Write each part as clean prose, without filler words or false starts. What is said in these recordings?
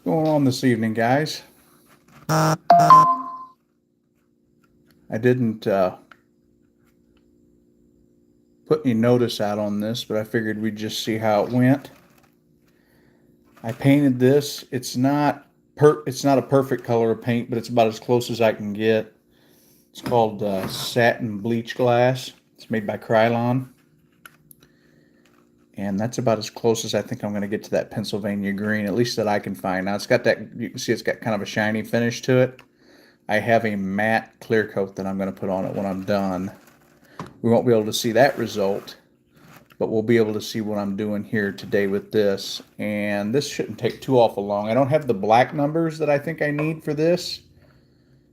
Going on this evening, guys? I didn't put any notice out on this, but I figured we'd just see how it went. I painted this. It's not a perfect color of paint, but it's about as close as I can get. It's called satin bleach glass. It's made by Krylon. And that's about as close as I think I'm going to get to that Pennsylvania green, at least that I can find. Now it's got that, you can see it's got kind of a shiny finish to it. I have a matte clear coat that I'm going to put on it when I'm done. We won't be able to see that result, but we'll be able to see what I'm doing here today with this. And this shouldn't take too awful long. I don't have the black numbers that I think I need for this.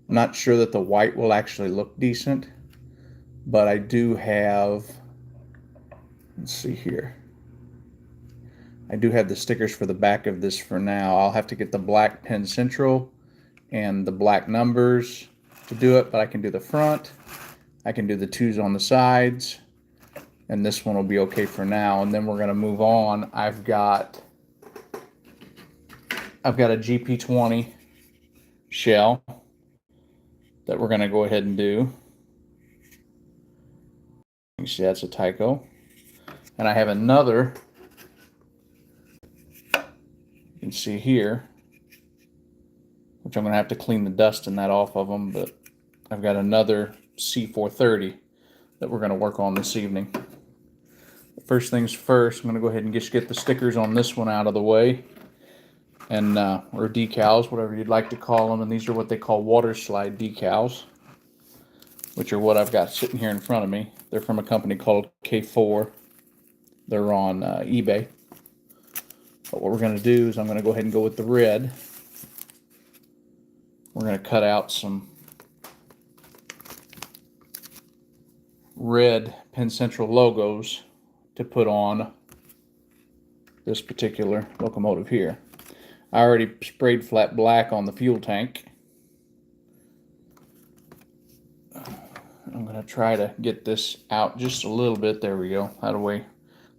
I'm not sure that the white will actually look decent, but I do have, let's see here. I do have the stickers for the back of this for now. I'll have to get the black Penn Central and the black numbers to do it, but I can do the front. I can do the twos on the sides, and this one will be okay for now. And then we're going to move on. I've got a GP20 shell that we're going to go ahead and do. You see that's a Tyco. And I have another, you can see here, which I'm going to have to clean the dust and that off of them, but I've got another C430 that we're going to work on this evening. First things first, I'm going to go ahead and just get the stickers on this one out of the way, and or decals, whatever you'd like to call them. And these are what they call water slide decals, which are what I've got sitting here in front of me. They're from a company called K4. They're on eBay. But what we're going to do is I'm going to go ahead and go with the red. We're going to cut out some red Penn Central logos to put on this particular locomotive here. I already sprayed flat black on the fuel tank. I'm going to try to get this out just a little bit. There we go. That way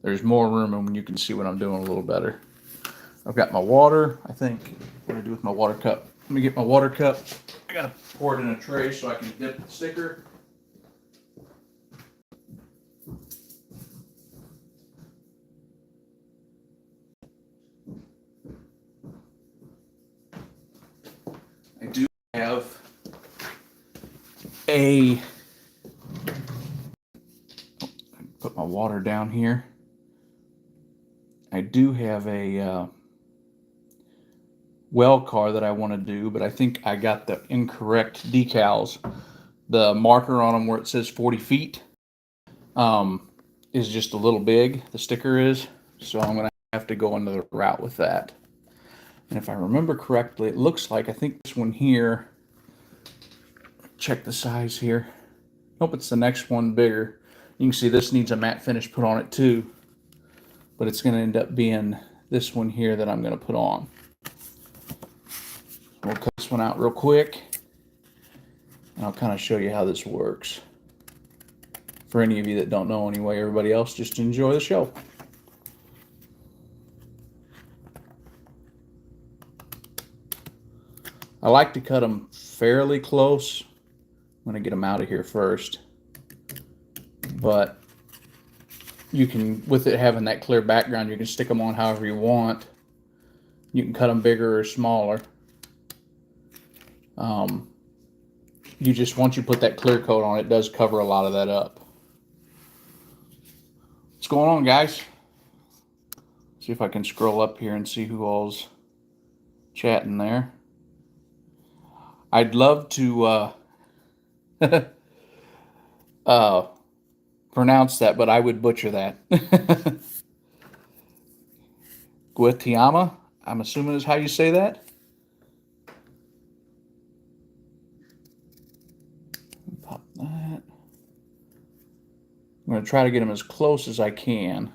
there's more room and you can see what I'm doing a little better. I've got my water. I think what do I do with my water cup? Let me get my water cup. I got to pour it in a tray so I can dip the sticker. I do have put my water down here. I do have a well car that I want to do, but I think I got the incorrect decals. The marker on them where it says 40 feet is just a little big, the sticker is, so I'm going to have to go another route with that. And if I remember correctly, it looks like, I think this one here, check the size here. Nope, it's the next one bigger. You can see this needs a matte finish put on it too, but it's going to end up being this one here that I'm going to put on. We'll cut this one out real quick, and I'll kind of show you how this works. For any of you that don't know anyway, everybody else, just enjoy the show. I like to cut them fairly close. I'm going to get them out of here first. But you can, with it having that clear background, you can stick them on however you want. You can cut them bigger or smaller. You just, once you put that clear coat on, it does cover a lot of that up. What's going on, guys? See if I can scroll up here and see who all's chatting there. I'd love to pronounce that, but I would butcher that. Guatiama, I'm assuming is how you say that. Pop that. I'm going to try to get them as close as I can.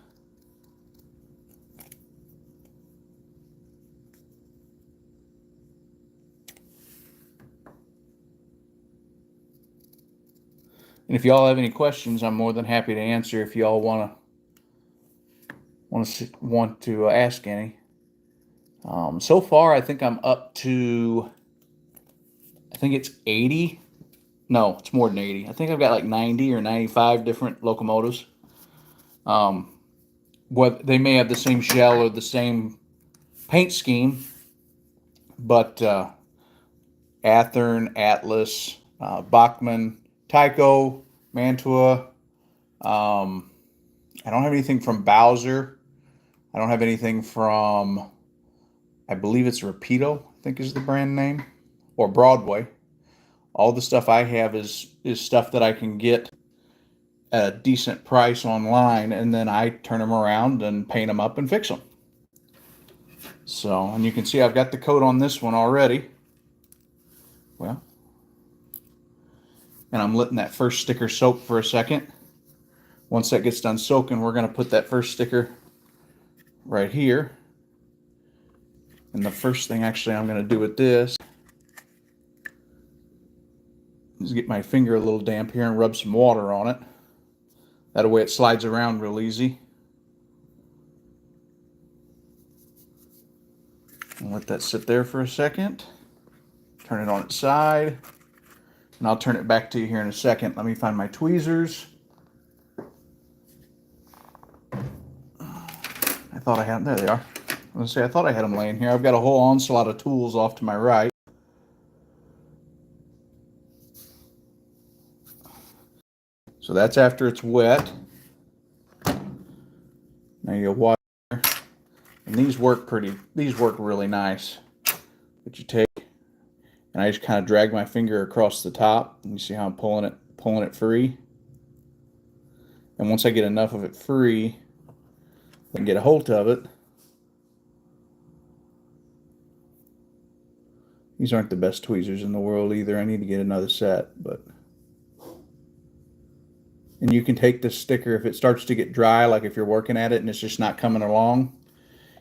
And if y'all have any questions, I'm more than happy to answer if y'all want to ask any. So far, I think I'm up to, I think it's 80. No, it's more than 80. I think I've got like 90 or 95 different locomotives. What they may have the same shell or the same paint scheme, but Athearn, Atlas, Bachmann, Tycho, Mantua. I don't have anything from Bowser. I don't have anything from, I believe it's Rapido, I think is the brand name, or Broadway. All the stuff I have is stuff that I can get at a decent price online, and then I turn them around and paint them up and fix them. So, and you can see I've got the coat on this one already. Well, and I'm letting that first sticker soak for a second. Once that gets done soaking, we're going to put that first sticker right here. And the first thing actually I'm going to do with this is get my finger a little damp here and rub some water on it. That way it slides around real easy. And let that sit there for a second. Turn it on its side. And I'll turn it back to you here in a second. Let me find my tweezers. I thought I had them. There they are. I was going to say, I thought I had them laying here. I've got a whole onslaught of tools off to my right. So that's after it's wet. Now you water. And these work really nice. But you take, and I just kind of drag my finger across the top. And you see how I'm pulling it free. And once I get enough of it free, I can get a hold of it. These aren't the best tweezers in the world either. I need to get another set, but. And you can take this sticker, if it starts to get dry, like if you're working at it and it's just not coming along,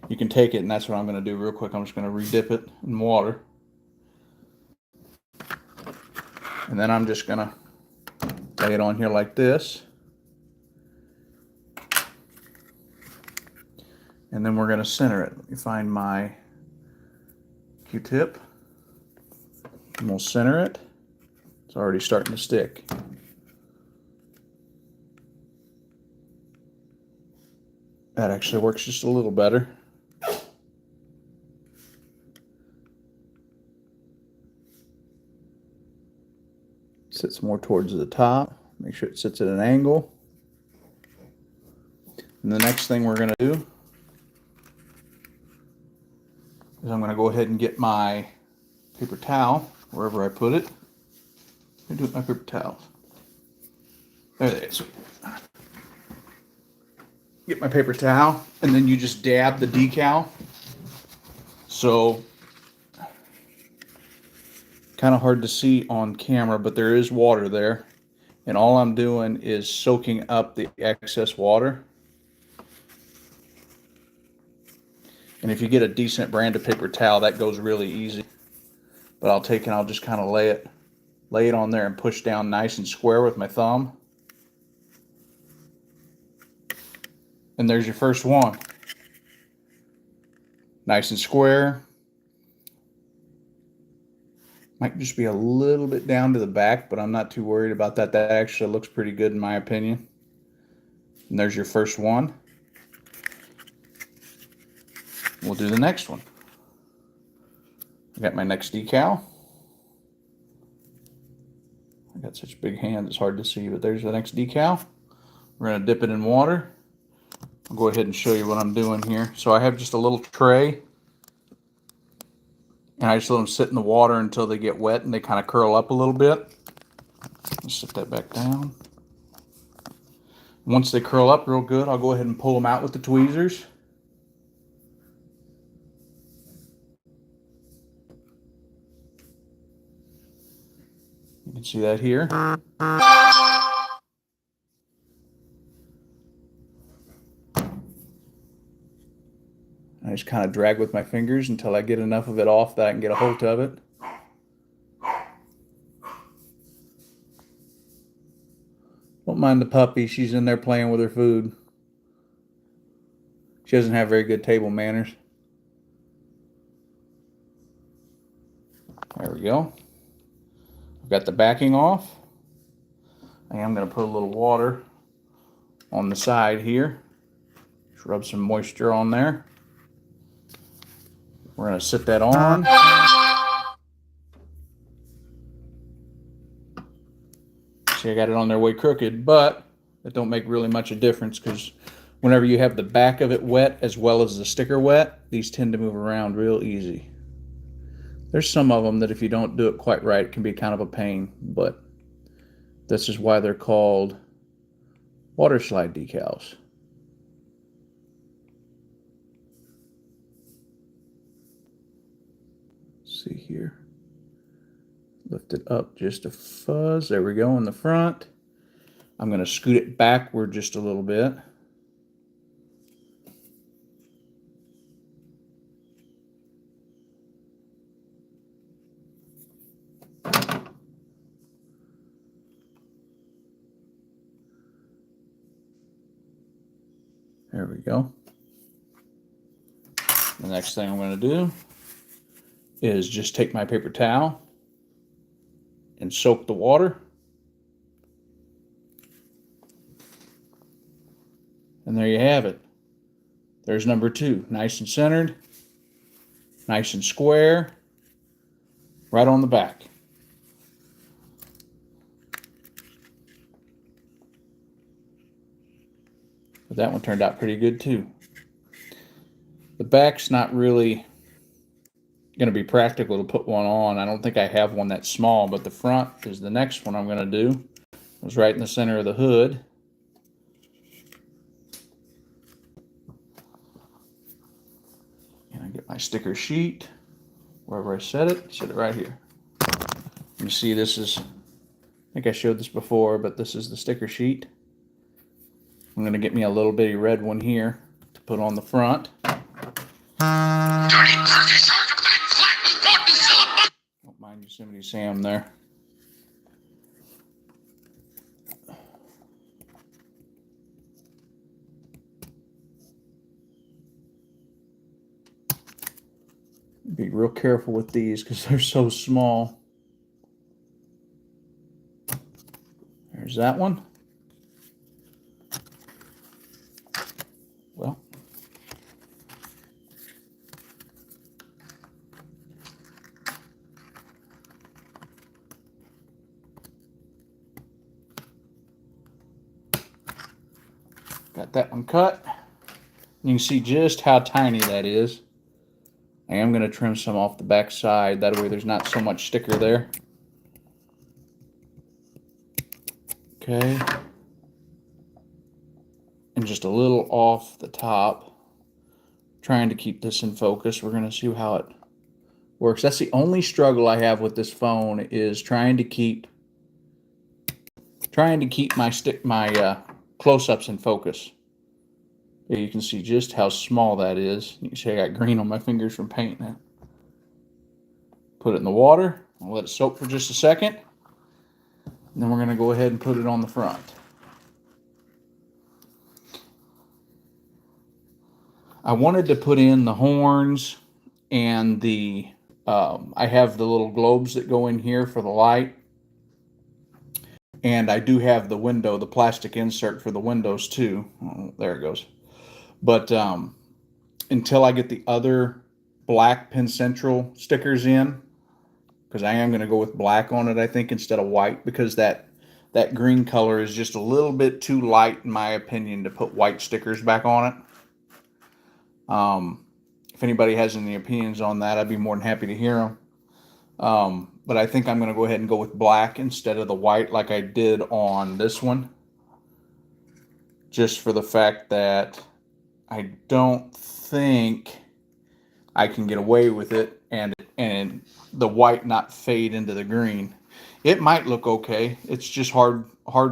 you can take it, and that's what I'm going to do real quick. I'm just going to re-dip it in water. And then I'm just going to lay it on here like this. And then we're going to center it. Let me find my Q-tip. And we'll center it. It's already starting to stick. That actually works just a little better. Sits more towards the top. Make sure it sits at an angle. And the next thing we're going to do is I'm going to go ahead and get my paper towel, wherever I put it. I do it with my paper towels. There it is. Get my paper towel, and then you just dab the decal. So, kind of hard to see on camera, but there is water there. And all I'm doing is soaking up the excess water. And if you get a decent brand of paper towel, that goes really easy. But I'll take and I'll just kind of lay it on there and push down nice and square with my thumb. And there's your first one. Nice and square. Might just be a little bit down to the back, but I'm not too worried about that. That actually looks pretty good in my opinion. And there's your first one. We'll do the next one. I got my next decal. I got such big hands, it's hard to see, but there's the next decal. We're going to dip it in water. I'll go ahead and show you what I'm doing here. So I have just a little tray, and I just let them sit in the water until they get wet and they kind of curl up a little bit. Let's set that back down. Once they curl up real good, I'll go ahead and pull them out with the tweezers. You can see that here. I just kind of drag with my fingers until I get enough of it off that I can get a hold of it. Don't mind the puppy. She's in there playing with her food. She doesn't have very good table manners. There we go. I've got the backing off. I am going to put a little water on the side here. Just rub some moisture on there. We're going to sit that on. See, I got it on there way crooked, but it don't make really much a difference because whenever you have the back of it wet as well as the sticker wet, these tend to move around real easy. There's some of them that if you don't do it quite right, it can be kind of a pain, but this is why they're called water slide decals. See here. Lift it up just a fuzz. There we go in the front. I'm going to scoot it backward just a little bit. There we go. The next thing I'm going to do is just take my paper towel and soak the water. And there you have it. There's number 2. Nice and centered. Nice and square. Right on the back. But that one turned out pretty good too. The back's not really going to be practical to put one on. I don't think I have one that small, but the front is the next one I'm going to do. It's right in the center of the hood. And I get my sticker sheet, wherever I set it right here. You see this is, I think I showed this before, but this is the sticker sheet. I'm going to get me a little bitty red one here to put on the front. Don't mind Yosemite Sam there. Be real careful with these because they're so small. There's that one. Well, got that one cut. You can see just how tiny that is. I am going to trim some off the back side. That way there's not so much sticker there. Okay. And just a little off the top. Trying to keep this in focus. We're going to see how it works. That's the only struggle I have with this phone is trying to keep my close-ups in focus. You can see just how small that is. You can see I got green on my fingers from painting it. Put it in the water. I'll let it soak for just a second. And then we're going to go ahead and put it on the front. I wanted to put in the horns and the, I have the little globes that go in here for the light. And I do have the window, the plastic insert for the windows too. Oh, there it goes. But until I get the other black Penn Central stickers in, because I am going to go with black on it, I think, instead of white, because that green color is just a little bit too light, in my opinion, to put white stickers back on it. If anybody has any opinions on that, I'd be more than happy to hear them. But I think I'm going to go ahead and go with black instead of the white like I did on this one. Just for the fact that I don't think I can get away with it and the white not fade into the green. It might look okay. It's just hard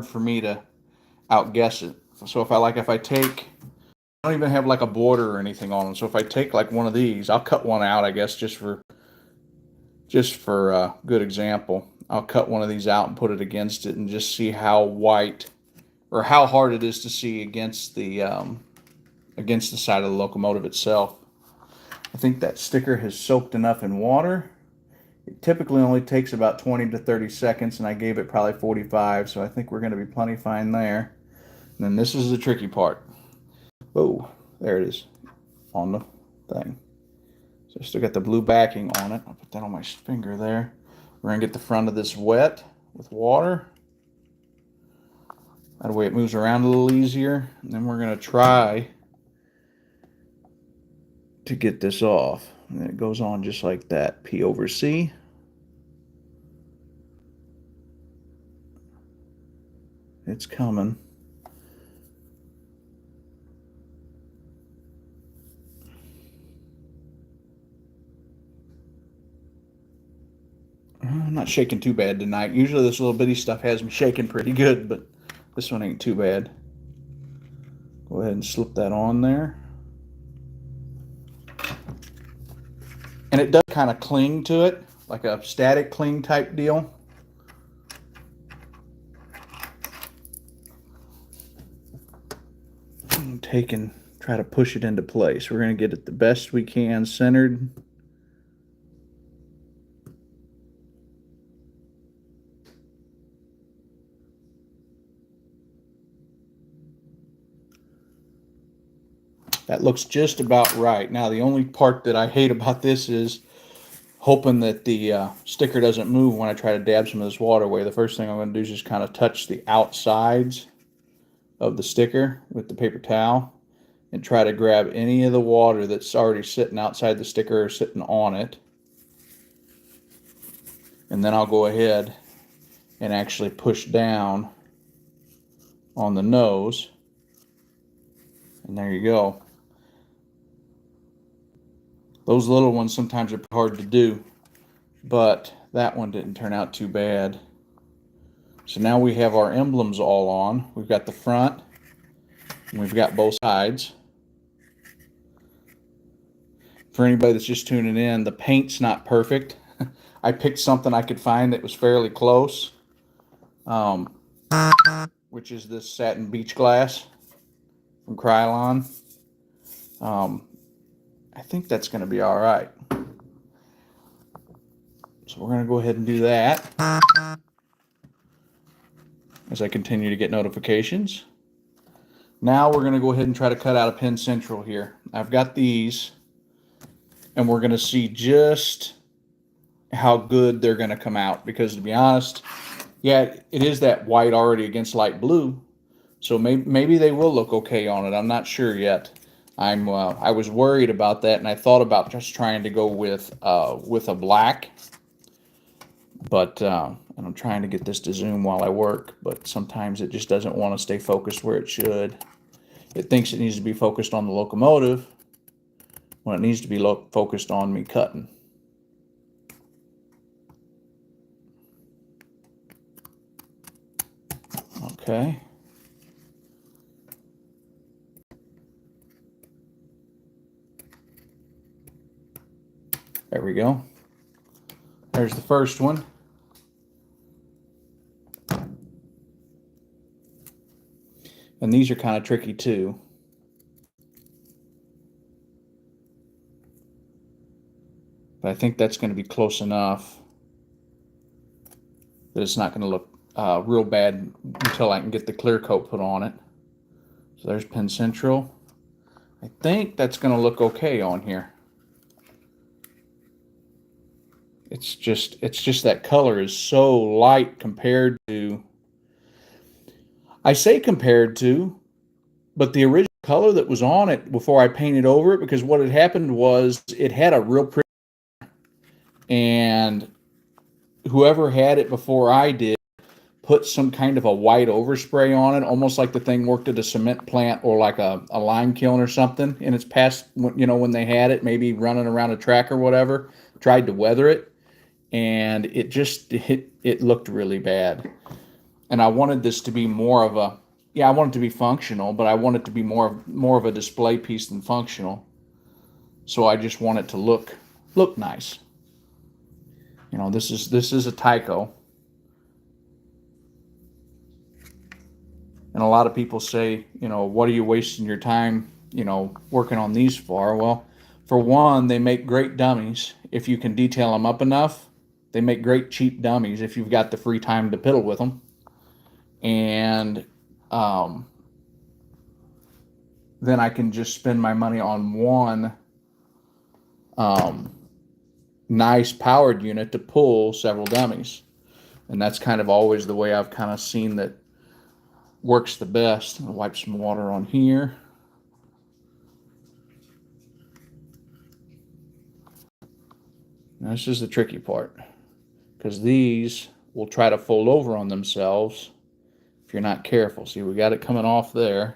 for me to outguess it. So if I take, I don't even have like a border or anything on them. So if I take like one of these, I'll cut one out, I guess, just for a good example. I'll cut one of these out and put it against it and just see how white or how hard it is to see against the side of the locomotive itself. I think that sticker has soaked enough in water. It typically only takes about 20 to 30 seconds, and I gave it probably 45, so I think we're going to be plenty fine there. And then this is the tricky part. Oh, there it is on the thing. So I still got the blue backing on it. I'll put that on my finger there. We're going to get the front of this wet with water. That way it moves around a little easier. And then we're going to try to get this off. And it goes on just like that. P over C. It's coming. I'm not shaking too bad tonight. Usually this little bitty stuff has me shaking pretty good, but this one ain't too bad. Go ahead and slip that on there. And it does kind of cling to it, like a static cling type deal. Take and try to push it into place. We're going to get it the best we can centered. That looks just about right. Now the only part that I hate about this is hoping that the sticker doesn't move when I try to dab some of this water away. The first thing I'm going to do is just kind of touch the outsides of the sticker with the paper towel and try to grab any of the water that's already sitting outside the sticker or sitting on it. And then I'll go ahead and actually push down on the nose. And there you go. Those little ones sometimes are hard to do, but that one didn't turn out too bad. So now we have our emblems all on. We've got the front, and we've got both sides. For anybody that's just tuning in, the paint's not perfect. I picked something I could find that was fairly close, which is this satin beach glass from Krylon. I think that's going to be all right. So we're going to go ahead and do that as I continue to get notifications. Now we're going to go ahead and try to cut out a pin central here. I've got these, and we're going to see just how good they're going to come out, because to be honest, yeah, it is that white already against light blue, so maybe they will look okay on it. I'm not sure yet. I was worried about that, and I thought about just trying to go with a black, but and I'm trying to get this to zoom while I work, but sometimes it just doesn't want to stay focused where it should. It thinks it needs to be focused on the locomotive when it needs to be focused on me cutting. Okay. There we go. There's the first one. And these are kind of tricky too. But I think that's going to be close enough that it's not going to look real bad until I can get the clear coat put on it. So there's pin central. I think that's going to look okay on here. It's just that color is so light compared to, I say compared to, but the original color that was on it before I painted over it, because what had happened was it had a real pretty, and whoever had it before I did put some kind of a white overspray on it, almost like the thing worked at a cement plant or like a lime kiln or something in its past, when they had it, maybe running around a track or whatever, tried to weather it, and it looked really bad. And I wanted this to be more of a, I want it to be functional, but I want it to be more of a display piece than functional. So I just want it to look nice. This is a Tyco. And a lot of people say, what are you wasting your time, working on these for? Well, for one, they make great dummies if you can detail them up enough. They make great cheap dummies if you've got the free time to piddle with them. And then I can just spend my money on one nice powered unit to pull several dummies. And that's kind of always the way I've kind of seen that works the best. I'll wipe some water on here. Now, this is the tricky part, because these will try to fold over on themselves if you're not careful. See, we got it coming off there.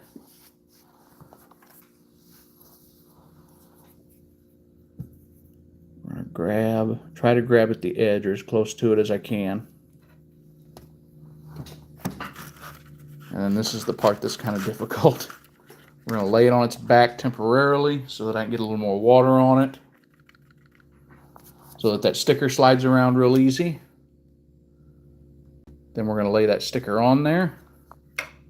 I'm gonna try to grab at the edge or as close to it as I can. And then this is the part that's kind of difficult. We're going to lay it on its back temporarily so that I can get a little more water on it, so that that sticker slides around real easy. Then we're going to lay that sticker on there.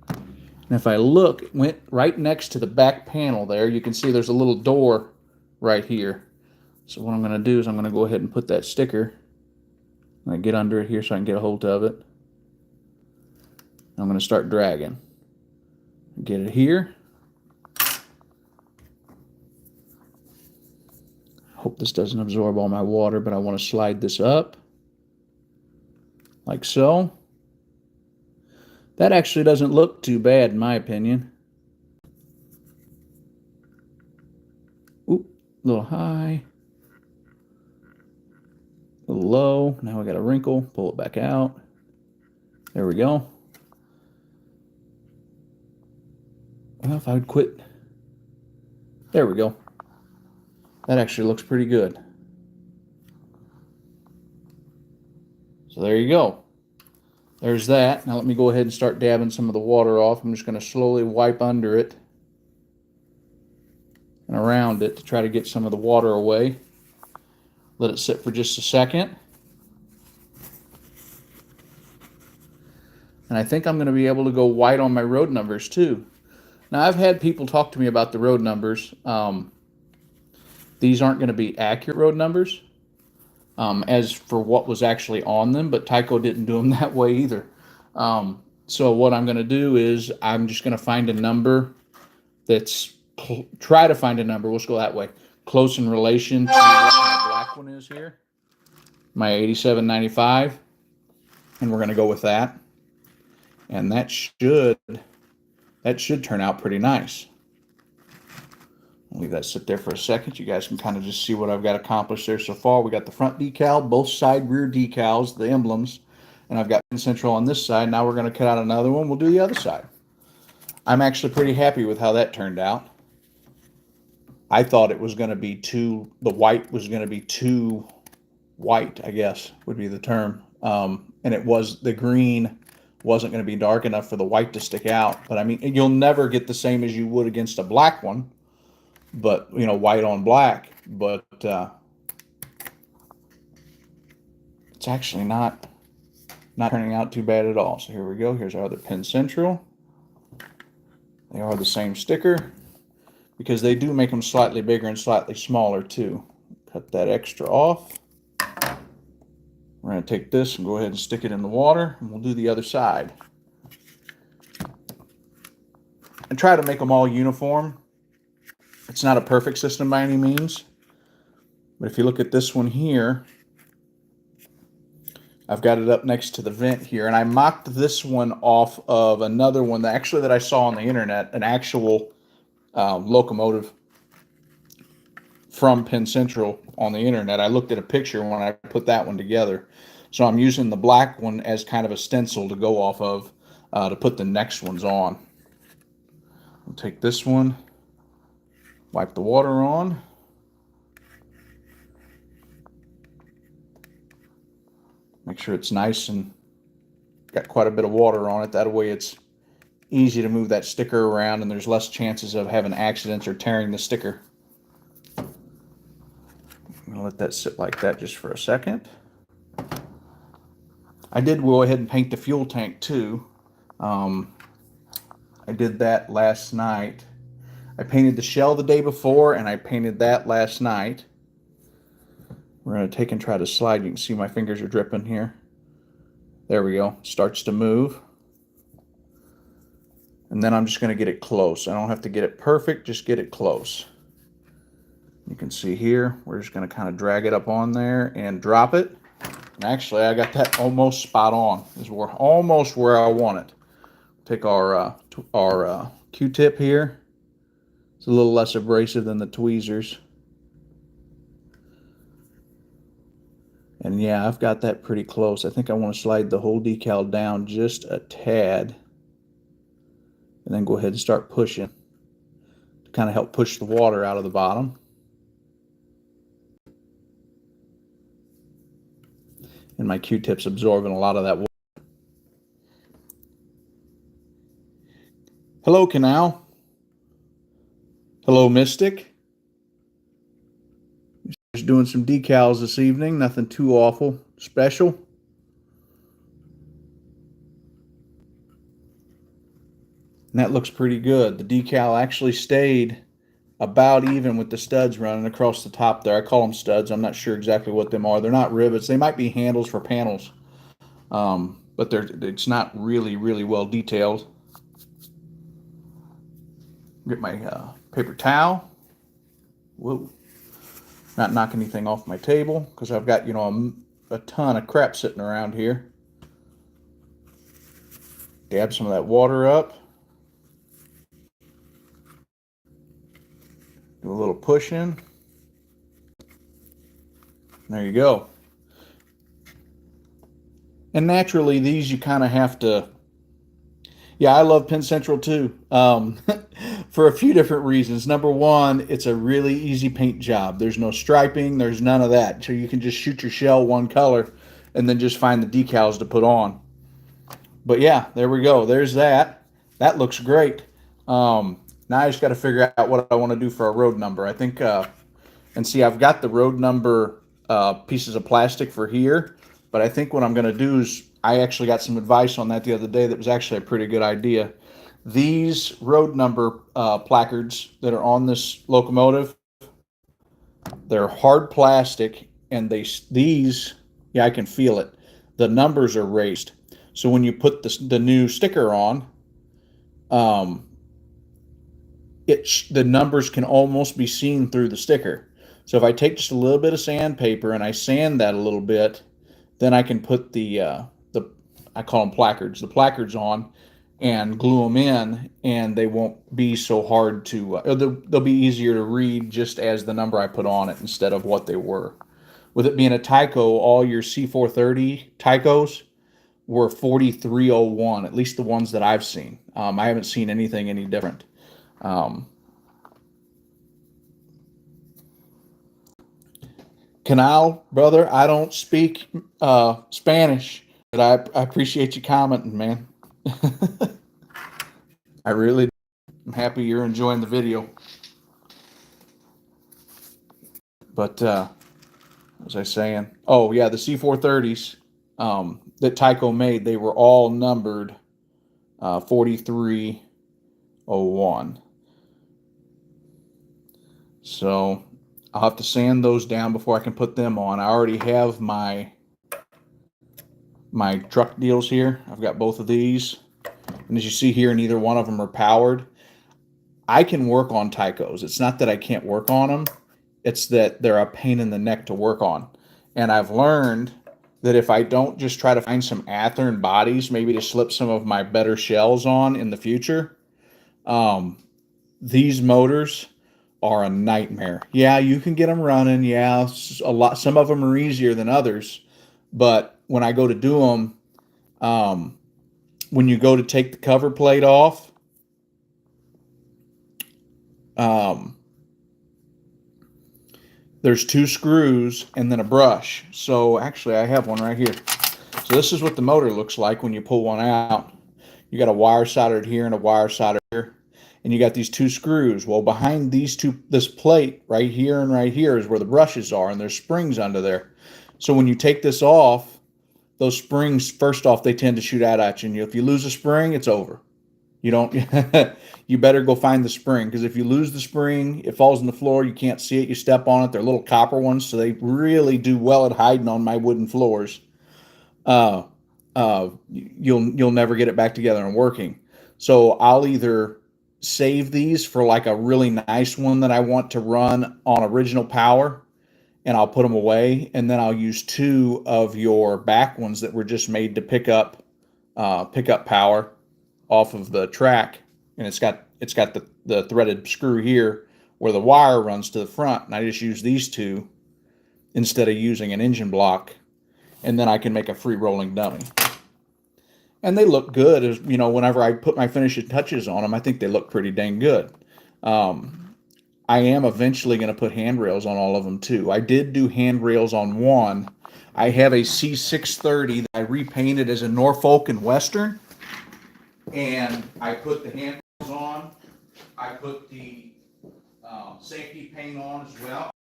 And if I look, it went right next to the back panel there. You can see there's a little door right here. So what I'm going to do is I'm going to go ahead and put that sticker. I'm going to get under it here so I can get a hold of it. I'm going to start dragging. Get it here. Hope this doesn't absorb all my water, but I want to slide this up like so. That actually doesn't look too bad in my opinion. Oop, a little high, a little low. Now I got a wrinkle, pull it back out. There we go. Well, if I would quit. There we go. That actually looks pretty good. So there you go. There's that. Now let me go ahead and start dabbing some of the water off. I'm just going to slowly wipe under it and around it to try to get some of the water away. Let it sit for just a second. And I think I'm going to be able to go white on my road numbers too. Now I've had people talk to me about the road numbers. These aren't going to be accurate road numbers as for what was actually on them, but Tyco didn't do them that way either. So what I'm going to do is I'm just going to find a number that's, try to find a number, let's go that way, close in relation to what my black one is here, my 8795, and we're going to go with that. And that should turn out pretty nice. I'll leave that sit there for a second. You guys can kind of just see what I've got accomplished there so far. We got the front decal, both side rear decals, the emblems, and I've got Penn Central on this side. Now we're going to cut out another one. We'll do the other side. I'm actually pretty happy with how that turned out. I thought it was going to be the white was going to be too white, I guess would be the term. And it was, the green wasn't going to be dark enough for the white to stick out. But I mean, you'll never get the same as you would against a black one. But, you know, white on black, but it's actually not turning out too bad at all. So here we go. Here's our other Penn Central. They are the same sticker because they do make them slightly bigger and slightly smaller too. Cut that extra off. We're going to take this and go ahead and stick it in the water, and we'll do the other side. And try to make them all uniform. It's not a perfect system by any means, but if you look at this one here, I've got it up next to the vent here, and I mocked this one off of another one that I saw on the internet, an actual locomotive from Penn Central on the internet. I looked at a picture when I put that one together, so I'm using the black one as kind of a stencil to go off of to put the next ones on. I'll take this one. Wipe the water on. Make sure it's nice and got quite a bit of water on it. That way it's easy to move that sticker around and there's less chances of having accidents or tearing the sticker. I'm going to let that sit like that just for a second. I did go ahead and paint the fuel tank too. I did that last night. I painted the shell the day before, and I painted that last night. We're going to take and try to slide. You can see my fingers are dripping here. There we go. Starts to move. And then I'm just going to get it close. I don't have to get it perfect, just get it close. You can see here, we're just going to kind of drag it up on there and drop it. And actually, I got that almost spot on. We're almost where I want it. Take our Q-tip here. It's a little less abrasive than the tweezers. And yeah, I've got that pretty close. I think I want to slide the whole decal down just a tad. And then go ahead and start pushing to kind of help push the water out of the bottom. And my Q-tip's absorbing a lot of that water. Hello, Canal. Hello, Mystic. Just doing some decals this evening. Nothing too awful special. And that looks pretty good. The decal actually stayed about even with the studs running across the top there. I call them studs. I'm not sure exactly what them are. They're not rivets. They might be handles for panels. But it's not really, really well detailed. Get my paper towel. Whoa. Not knock anything off my table because I've got, you know, a ton of crap sitting around here. Dab some of that water up. Do a little pushing. There you go. And naturally, these you kind of have to. Yeah, I love Pen Central too, for a few different reasons. Number one, it's a really easy paint job. There's no striping. There's none of that. So you can just shoot your shell one color and then just find the decals to put on. But yeah, there we go. There's that. That looks great. Now I just got to figure out what I want to do for a road number. I think, and see, I've got the road number pieces of plastic for here. But I think what I'm going to do is, I actually got some advice on that the other day that was actually a pretty good idea. These road number placards that are on this locomotive, they're hard plastic, and these, yeah, I can feel it. The numbers are raised. So when you put the new sticker on, the numbers can almost be seen through the sticker. So if I take just a little bit of sandpaper and I sand that a little bit, then I can put I call them placards, the placards on, and glue them in, and they won't be so hard to, they'll be easier to read just as the number I put on it instead of what they were. With it being a Tyco, all your C430 Tycos were 4301, at least the ones that I've seen. I haven't seen anything any different. Canal, brother, I don't speak Spanish, but I appreciate you commenting, man. I really am happy you're enjoying the video. But as I was saying, oh yeah, the C430s that Tyco made, they were all numbered 4301. So I'll have to sand those down before I can put them on. I already have my truck deals here. I've got both of these. And as you see here, neither one of them are powered. I can work on Tycos. It's not that I can't work on them. It's that they're a pain in the neck to work on. And I've learned that if I don't just try to find some Athearn bodies, maybe to slip some of my better shells on in the future, these motors are a nightmare. Yeah, you can get them running. Yeah, some of them are easier than others. But when I go to do them, when you go to take the cover plate off, there's 2 screws and then a brush. So actually I have one right here. So this is what the motor looks like when you pull one out. You got a wire soldered here and a wire soldered here. And you got these 2 screws. Well, behind this plate right here and right here is where the brushes are, and there's springs under there. So when you take this off, those springs, first off, they tend to shoot out at you. And if you lose a spring, it's over. You don't, you better go find the spring, because if you lose the spring, it falls on the floor, you can't see it, you step on it. They're little copper ones, so they really do well at hiding on my wooden floors. Uh, you'll never get it back together and working. So I'll either save these for like a really nice one that I want to run on original power, and I'll put them away, and then I'll use two of your back ones that were just made to pick up power off of the track, and it's got the threaded screw here where the wire runs to the front, and I just use these two instead of using an engine block, and then I can make a free rolling dummy. And they look good, as you know, whenever I put my finishing touches on them, I think they look pretty dang good. I am eventually going to put handrails on all of them too. I did do handrails on one. I have a C630 that I repainted as a Norfolk and Western, and I put the handrails on. I put the safety paint on as well.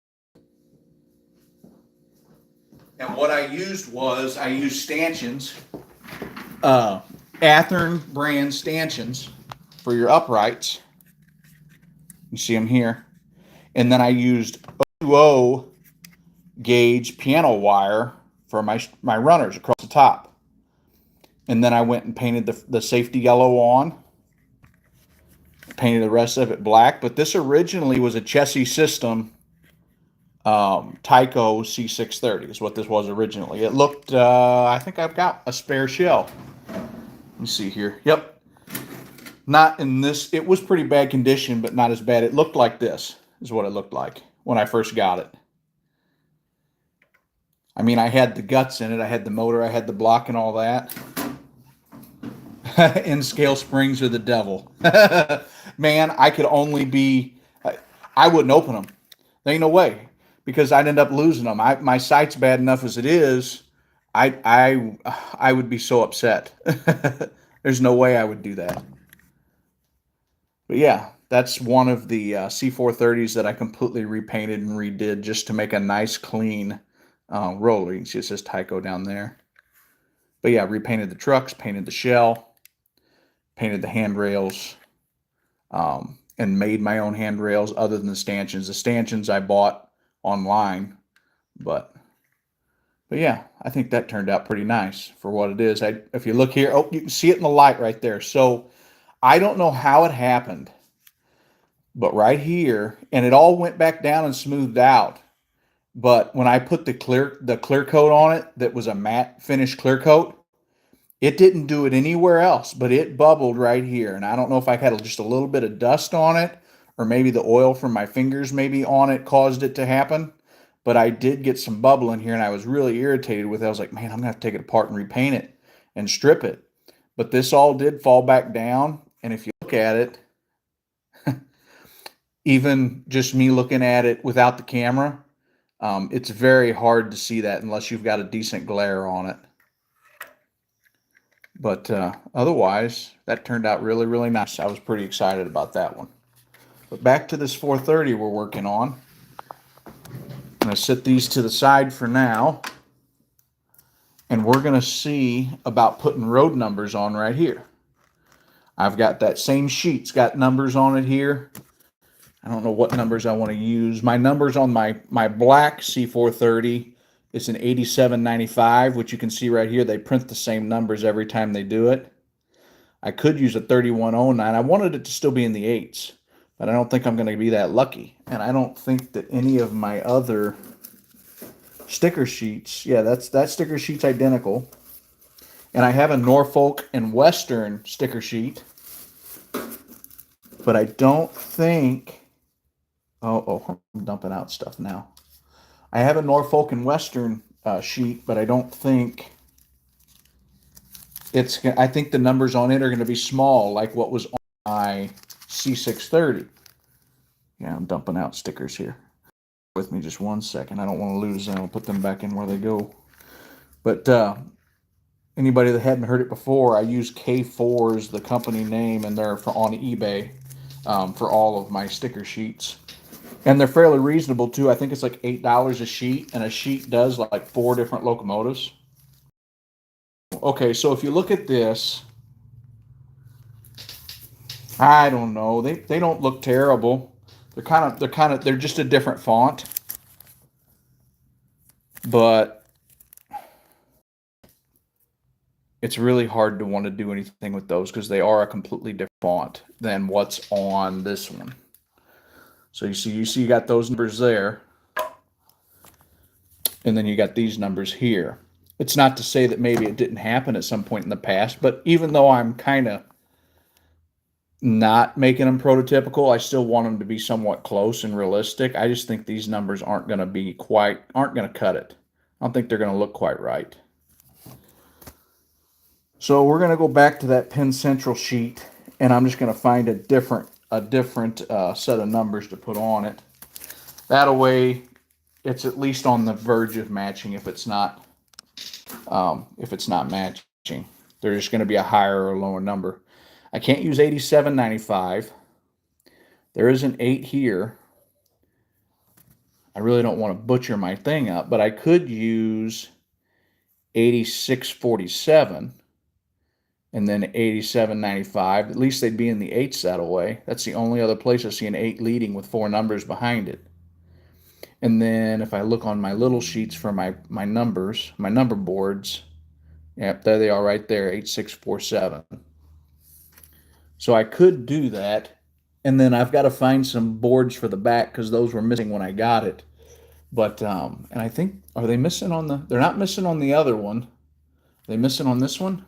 And what I used stanchions, Athearn brand stanchions for your uprights. You see them here. And then I used 020 gauge piano wire for my runners across the top. And then I went and painted the safety yellow on. Painted the rest of it black. But this originally was a Chessie System Tyco C630 is what this was originally. It looked, I think I've got a spare shell. Let me see here. Yep. Not in this, it was pretty bad condition, but not as bad. It looked like this is what it looked like when I first got it. I mean, I had the guts in it. I had the motor, I had the block and all that. N scale springs are the devil. Man, I could only be, I wouldn't open them. There ain't no way, because I'd end up losing them. My sight's bad enough as it is. I would be so upset. There's no way I would do that. But yeah, that's one of the C430s that I completely repainted and redid just to make a nice clean roller. You can see it says Tyco down there. But yeah, repainted the trucks, painted the shell, painted the handrails, and made my own handrails other than the stanchions. The stanchions I bought online, but yeah, I think that turned out pretty nice for what it is. If you look here, oh, you can see it in the light right there. So I don't know how it happened, but right here, and it all went back down and smoothed out. But when I put the clear coat on it, that was a matte finish clear coat, it didn't do it anywhere else, but it bubbled right here. And I don't know if I had just a little bit of dust on it, or maybe the oil from my fingers maybe on it caused it to happen. But I did get some bubble in here, and I was really irritated with it. I was like, man, I'm going to have to take it apart and repaint it and strip it. But this all did fall back down. And if you look at it, even just me looking at it without the camera, it's very hard to see that unless you've got a decent glare on it. But otherwise, that turned out really, really nice. I was pretty excited about that one. But back to this 430 we're working on. I'm going to set these to the side for now. And we're going to see about putting road numbers on right here. I've got that same sheet. It's got numbers on it here. I don't know what numbers I want to use. My numbers on my black C430, it's an 8795, which you can see right here. They print the same numbers every time they do it. I could use a 3109. I wanted it to still be in the 8s, but I don't think I'm going to be that lucky. And I don't think that any of my other sticker sheets, yeah, that sticker sheet's identical. And I have a Norfolk and Western sticker sheet, but I don't think, I'm dumping out stuff now. I have a Norfolk and Western sheet, but I don't think I think the numbers on it are going to be small, like what was on my C630. Yeah, I'm dumping out stickers here. With me just 1 second. I don't want to lose them. I'll put them back in where they go. But anybody that hadn't heard it before, I use K4s, the company name, and they're on eBay for all of my sticker sheets. And they're fairly reasonable too. I think it's like $8 a sheet, and a sheet does like 4 different locomotives. Okay, so if you look at this, I don't know. They don't look terrible. They're just a different font. But it's really hard to want to do anything with those because they are a completely different font than what's on this one. So you got those numbers there, and then you got these numbers here. It's not to say that maybe it didn't happen at some point in the past, but even though I'm kind of not making them prototypical, I still want them to be somewhat close and realistic. I just think these numbers aren't going to cut it. I don't think they're going to look quite right. So we're going to go back to that Penn Central sheet, and I'm just going to find a different set of numbers to put on it. That way, it's at least on the verge of matching. If it's not matching, there's just going to be a higher or lower number. I can't use 87.95. There is an 8 here. I really don't want to butcher my thing up, but I could use 86.47 and then 87.95. At least they'd be in the 8s that way. That's the only other place I see an 8 leading with 4 numbers behind it. And then if I look on my little sheets for my numbers, my number boards, yep, there they are right there, 8647. So I could do that. And then I've got to find some boards for the back because those were missing when I got it. But, and I think, are they missing on the, they're not missing on the other one. Are they missing on this one?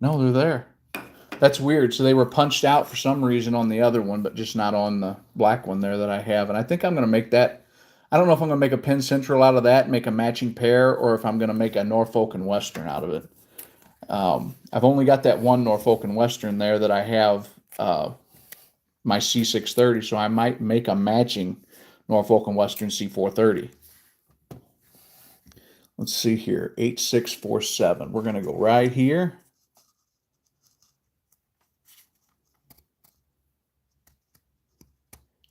No, they're there. That's weird. So they were punched out for some reason on the other one, but just not on the black one there that I have. And I think I'm going to make that. I don't know if I'm going to make a Penn Central out of that and make a matching pair, or if I'm going to make a Norfolk and Western out of it. I've only got that one Norfolk and Western there that I have my C630, so I might make a matching Norfolk and Western C430. Let's see here, 8647. We're going to go right here.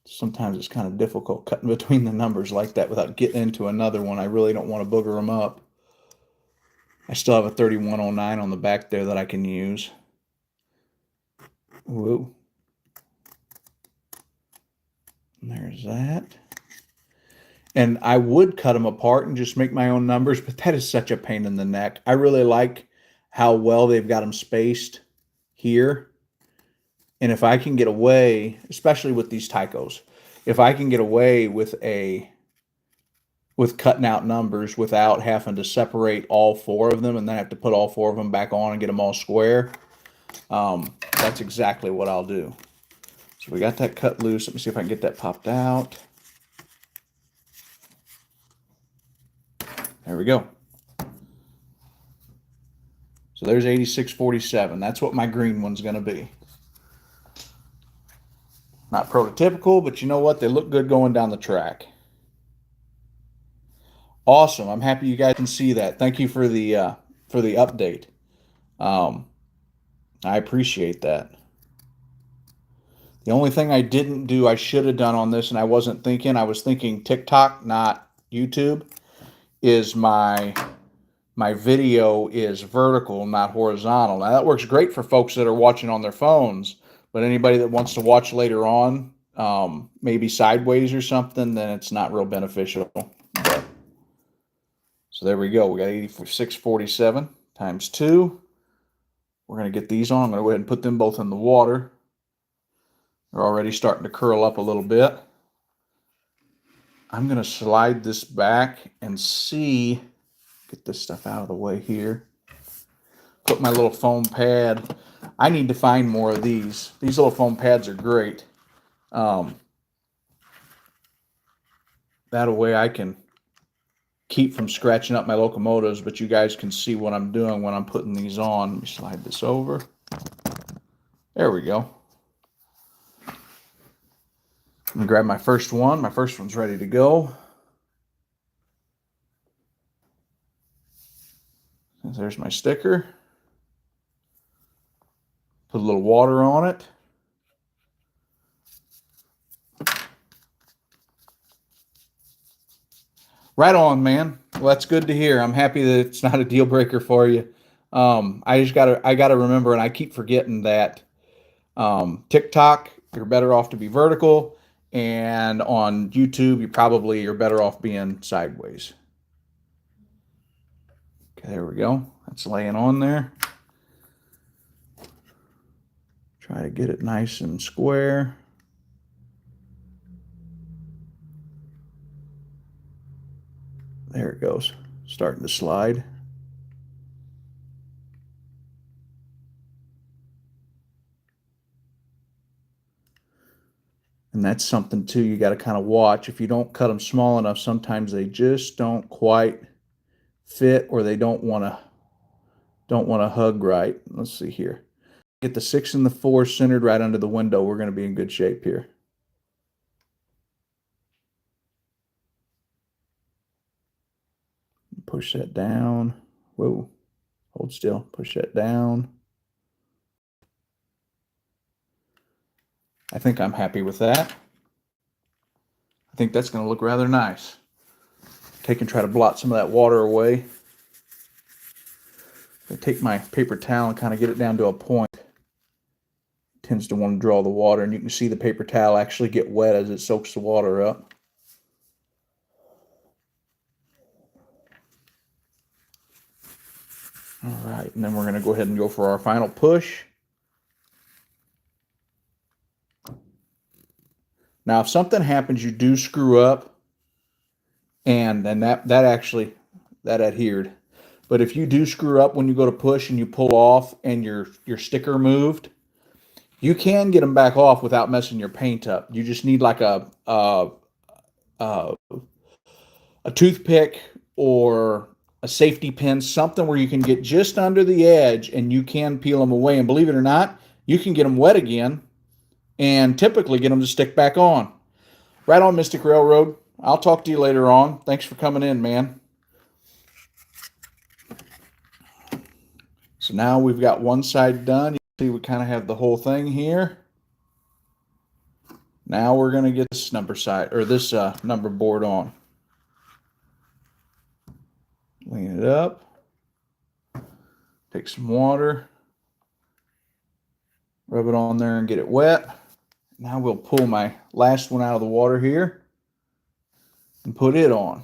Sometimes it's kind of difficult cutting between the numbers like that without getting into another one. I really don't want to booger them up. I still have a 3109 on the back there that I can use. Whoa. And there's that. And I would cut them apart and just make my own numbers, but that is such a pain in the neck. I really like how well they've got them spaced here. And if I can get away, especially with these Tycos, if I can get away with cutting out numbers without having to separate all 4 of them and then have to put all 4 of them back on and get them all square, that's exactly what I'll do. So we got that cut loose. Let me see if I can get that popped out. There we go. So there's 8647. That's what my green one's going to be. Not prototypical, but you know what? They look good going down the track. Awesome. I'm happy you guys can see that. Thank you for the update. I appreciate that. The only thing I didn't do, I should have done on this, and I wasn't thinking. I was thinking TikTok, not YouTube, is my video is vertical, not horizontal. Now, that works great for folks that are watching on their phones, but anybody that wants to watch later on, maybe sideways or something, then it's not real beneficial. But, so there we go. We got 8647 times 2. We're going to get these on. I'm going to go ahead and put them both in the water. They're already starting to curl up a little bit. I'm going to slide this back and see, get this stuff out of the way here. Put my little foam pad. I need to find more of these. These little foam pads are great. That way I can keep from scratching up my locomotives, but you guys can see what I'm doing when I'm putting these on. Let me slide this over. There we go. I'm going to grab my first one. My first one's ready to go. And there's my sticker. Put a little water on it. Right on, man. Well, that's good to hear. I'm happy that it's not a deal breaker for you. I gotta remember, and I keep forgetting that TikTok, you're better off to be vertical, and on YouTube, you're better off being sideways. Okay, there we go. That's laying on there. Try to get it nice and square. There it goes. Starting to slide. And that's something too you got to kind of watch. If you don't cut them small enough, sometimes they just don't quite fit, or they don't want to hug right. Let's see here. Get the 6 and the 4 centered right under the window. We're going to be in good shape here. Push that down. Whoa. Hold still. Push that down. I think I'm happy with that. I think that's going to look rather nice. Take and try to blot some of that water away. I take my paper towel and kind of get it down to a point. It tends to want to draw the water, and you can see the paper towel actually get wet as it soaks the water up. All right, and then we're going to go ahead and go for our final push. Now, if something happens, you do screw up, and then that adhered. But if you do screw up when you go to push and you pull off and your sticker moved, you can get them back off without messing your paint up. You just need like a toothpick or a safety pin, something where you can get just under the edge and you can peel them away. And believe it or not, you can get them wet again and typically get them to stick back on. Right on, Mystic Railroad. I'll talk to you later on. Thanks for coming in, man. So now we've got one side done. You see we kind of have the whole thing here. Now we're going to get this number board on. Lean it up. Take some water. Rub it on there and get it wet. Now we'll pull my last one out of the water here and put it on.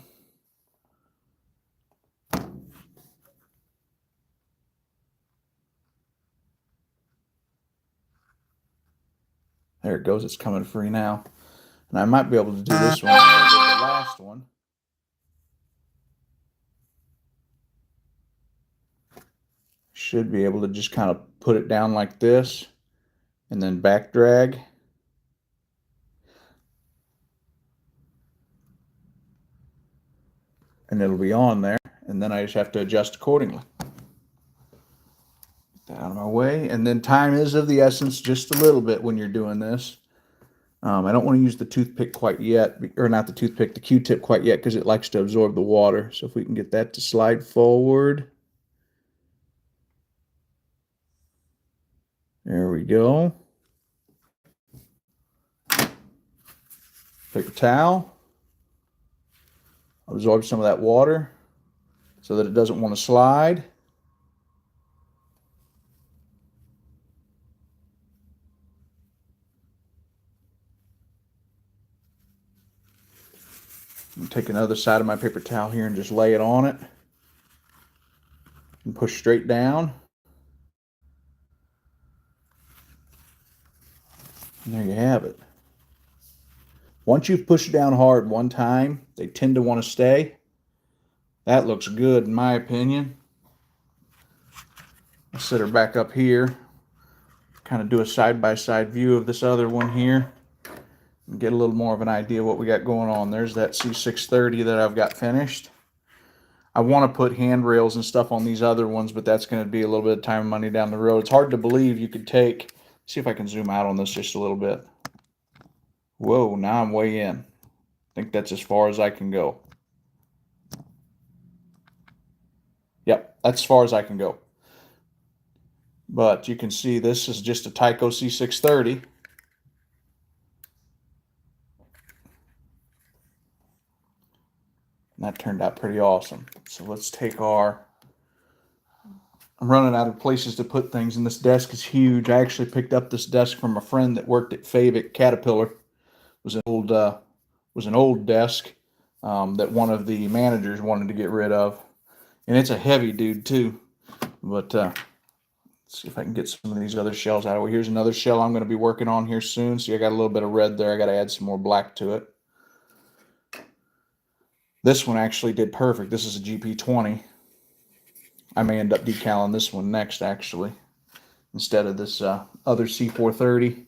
There it goes. It's coming free now. And I might be able to do this one as the last one. Should be able to just kind of put it down like this and then back drag. And it'll be on there. And then I just have to adjust accordingly. Get that out of my way. And then time is of the essence just a little bit when you're doing this. I don't want to use the toothpick quite yet, or not the toothpick, the Q-tip quite yet, because it likes to absorb the water. So if we can get that to slide forward. There we go. Paper towel. Absorb some of that water so that it doesn't want to slide. I'm take another side of my paper towel here and just lay it on it and push straight down. And there you have it. Once you've pushed down hard one time, they tend to want to stay. That looks good in my opinion. I'll set her back up here. Kind of do a side-by-side view of this other one here. And get a little more of an idea what we got going on. There's that C630 that I've got finished. I want to put handrails and stuff on these other ones, but that's going to be a little bit of time and money down the road. It's hard to believe you could take, see if I can zoom out on this just a little bit. Whoa, now I'm way in. I think that's as far as I can go. Yep, that's as far as I can go. But you can see this is just a Tyco C630. And that turned out pretty awesome. So let's take our I'm running out of places to put things, and this desk is huge. I actually picked up this desk from a friend that worked at Favic Caterpillar. It was an old desk that one of the managers wanted to get rid of, and it's a heavy dude too. But let's see if I can get some of these other shells out of it. Here's another shell I'm going to be working on here soon. See, I got a little bit of red there. I got to add some more black to it. This one actually did perfect. This is a GP20. I may end up decaling this one next, actually, instead of this other C430.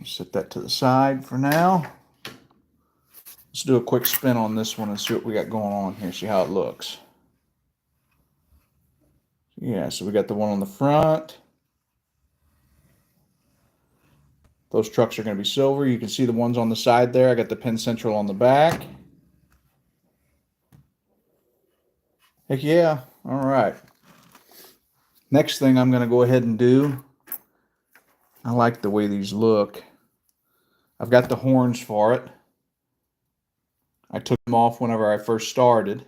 Set that to the side for now. Let's do a quick spin on this one and see what we got going on here. See how it looks. Yeah, so we got the one on the front. Those trucks are going to be silver. You can see the ones on the side there. I got the pin central on the back. Heck yeah. All right. Next thing I'm going to go ahead and do, I like the way these look. I've got the horns for it. I took them off whenever I first started.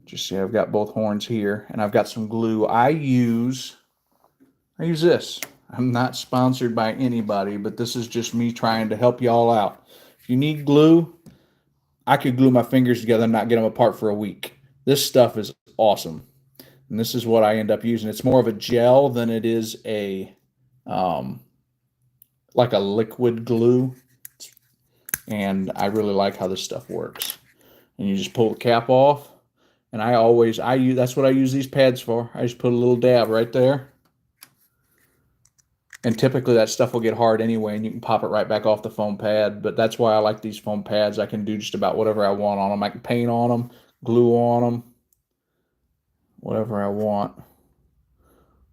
Just see, I've got both horns here, and I've got some glue. I use this. I'm not sponsored by anybody, but this is just me trying to help y'all out. If you need glue, I could glue my fingers together and not get them apart for a week. This stuff is awesome. And this is what I end up using. It's more of a gel than it is a like a liquid glue. And I really like how this stuff works. And you just pull the cap off. And that's what I use these pads for. I just put a little dab right there. And typically that stuff will get hard anyway, and you can pop it right back off the foam pad. But that's why I like these foam pads. I can do just about whatever I want on them. I can paint on them, glue on them, whatever I want.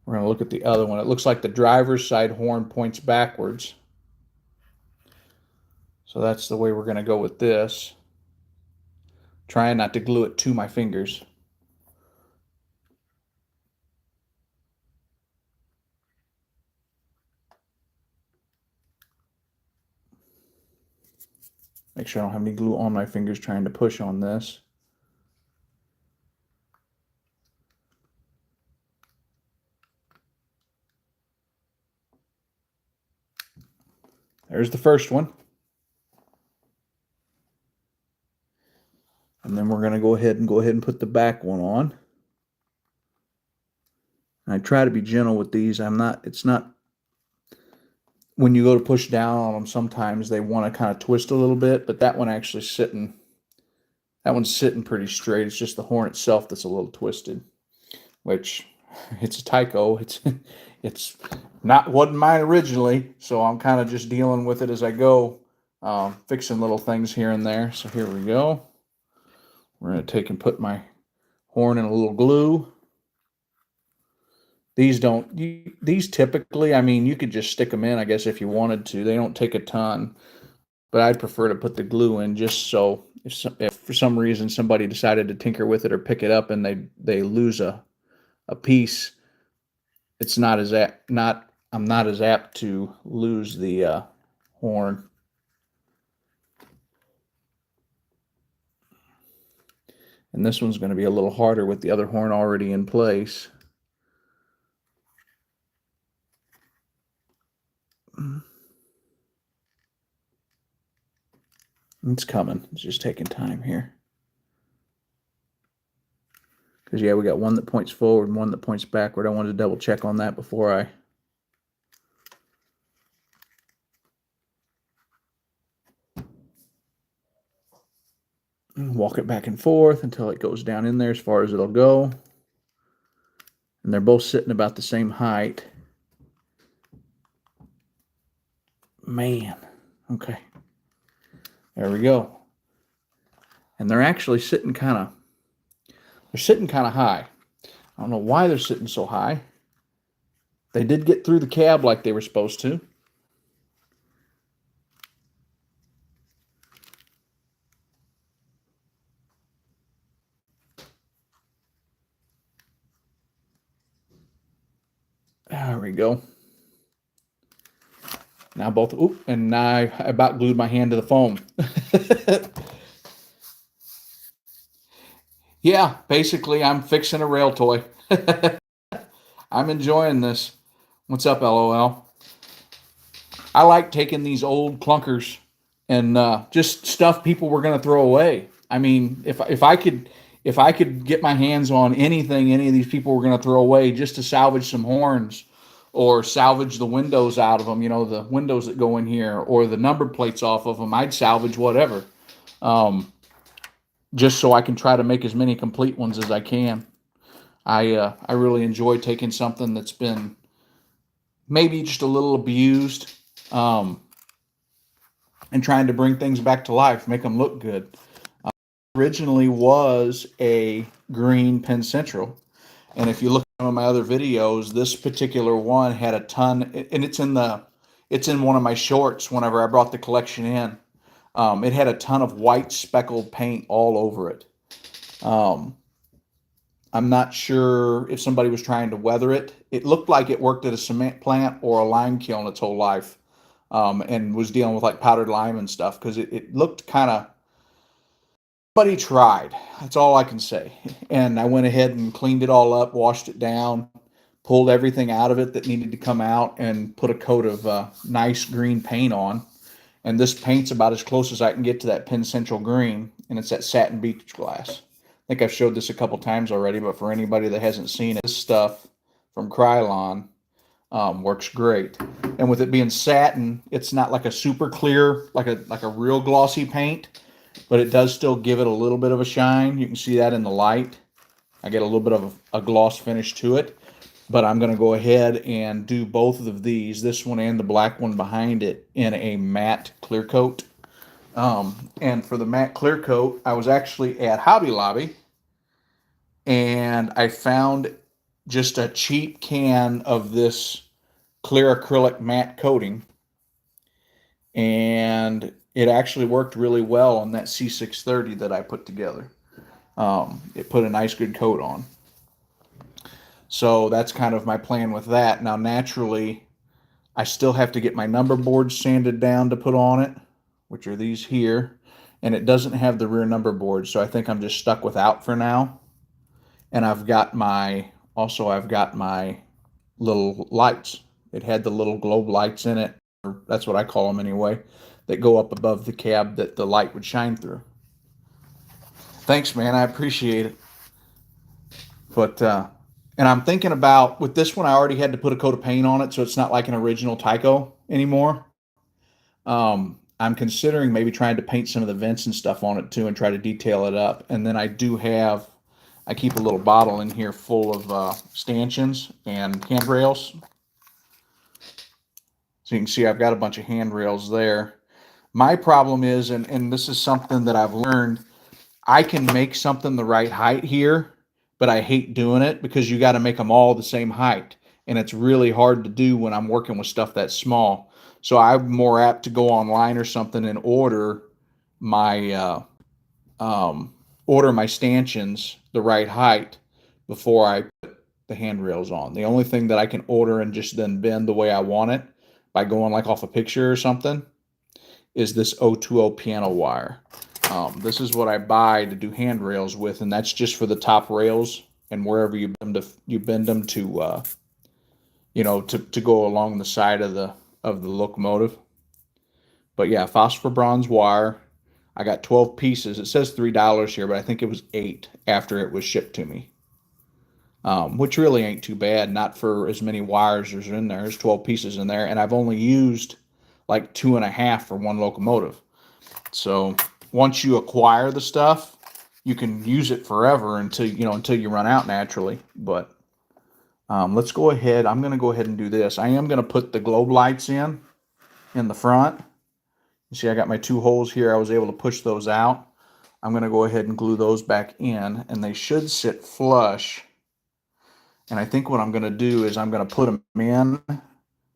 We're going to look at the other one. It looks like the driver's side horn points backwards. So that's the way we're going to go with this. Trying not to glue it to my fingers. Make sure I don't have any glue on my fingers trying to push on this. There's the first one. And then we're going to go ahead and put the back one on. And I try to be gentle with these. It's not, when you go to push down on them, sometimes they want to kind of twist a little bit, but that one's sitting pretty straight. It's just the horn itself that's a little twisted, which it's a Tyco. It's wasn't mine originally, so I'm kind of just dealing with it as I go, fixing little things here and there. So here we go. We're going to take and put my horn in a little glue. These typically, I mean, you could just stick them in, I guess, if you wanted to. They don't take a ton, but I'd prefer to put the glue in just so if for some reason somebody decided to tinker with it or pick it up and they lose a piece, I'm not as apt to lose the horn. And this one's going to be a little harder with the other horn already in place. It's coming. It's just taking time here. Because, yeah, we got one that points forward and one that points backward. I wanted to double check on that before I walk it back and forth until it goes down in there as far as it'll go. And they're both sitting about the same height. Man. Okay. There we go. And they're actually sitting kind of high. I don't know why they're sitting so high. They did get through the cab like they were supposed to. There we go. Now both, oop, and I about glued my hand to the foam. Yeah, basically I'm fixing a rail toy. I'm enjoying this. What's up, LOL? I like taking these old clunkers and just stuff people were going to throw away. I mean, if I could get my hands on anything any of these people were going to throw away just to salvage some horns or salvage the windows out of them, you know, the windows that go in here or the number plates off of them, I'd salvage whatever. Just so I can try to make as many complete ones as I can. I really enjoy taking something that's been maybe just a little abused, um, and trying to bring things back to life, make them look good. Originally was a green Penn Central, and if you look at some of my other videos, this particular one had a ton, and it's in one of my shorts. Whenever I brought the collection in, it had a ton of white speckled paint all over it. Um, I'm not sure if somebody was trying to weather it. It looked like it worked at a cement plant or a lime kiln its whole life, and was dealing with like powdered lime and stuff because it looked kind of. But he tried. That's all I can say. And I went ahead and cleaned it all up, washed it down, pulled everything out of it that needed to come out, and put a coat of nice green paint on. And this paint's about as close as I can get to that Penn Central green, and it's that satin beach glass. I think I've showed this a couple times already, but for anybody that hasn't seen it, this stuff from Krylon works great. And with it being satin, it's not like a super clear, like a real glossy paint, but it does still give it a little bit of a shine. You can see that in the light. I get a little bit of a gloss finish to it, but I'm going to go ahead and do both of these, this one and the black one behind it, in a matte clear coat. And for the matte clear coat, I was actually at Hobby Lobby, and I found just a cheap can of this clear acrylic matte coating, and it actually worked really well on that C630 that I put together. It put a nice good coat on. So that's kind of my plan with that. Now, naturally, I still have to get my number boards sanded down to put on it, which are these here. And it doesn't have the rear number board, so I think I'm just stuck without for now. And I've got my little lights. It had the little globe lights in it, or that's what I call them anyway, that go up above the cab that the light would shine through. Thanks, man. I appreciate it. But and I'm thinking about, with this one, I already had to put a coat of paint on it, so it's not like an original Tyco anymore. I'm considering maybe trying to paint some of the vents and stuff on it too, and try to detail it up. And then I keep a little bottle in here full of stanchions and handrails. So you can see I've got a bunch of handrails there. My problem is, and this is something that I've learned, I can make something the right height here, but I hate doing it because you got to make them all the same height. And it's really hard to do when I'm working with stuff that's small. So I'm more apt to go online or something and my order my stanchions the right height before I put the handrails on. The only thing that I can order and just then bend the way I want it by going like off a picture or something is this 020 piano wire. This is what I buy to do handrails with, and that's just for the top rails and wherever you bend them to to go along the side of the locomotive. But yeah, phosphor bronze wire. I got 12 pieces. It says $3 here, but I think it was 8 after it was shipped to me. Which really ain't too bad, not for as many wires as are in there. There's 12 pieces in there, and I've only used like 2.5 for one locomotive. So once you acquire the stuff, you can use it forever until you run out naturally. But let's go ahead. I'm going to go ahead and do this. I am going to put the globe lights in the front. You see I got my 2 holes here. I was able to push those out. I'm going to go ahead and glue those back in, and they should sit flush. And I think what I'm going to do is I'm going to put them in,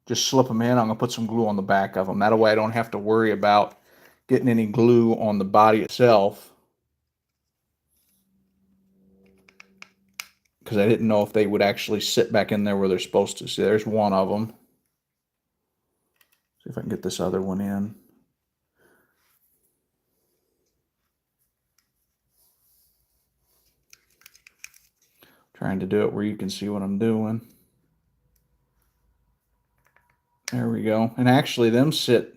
just slip them in. I'm going to put some glue on the back of them. That way I don't have to worry about getting any glue on the body itself, because I didn't know if they would actually sit back in there where they're supposed to. See, there's one of them. See if I can get this other one in. Trying to do it where you can see what I'm doing. There we go. And actually them sit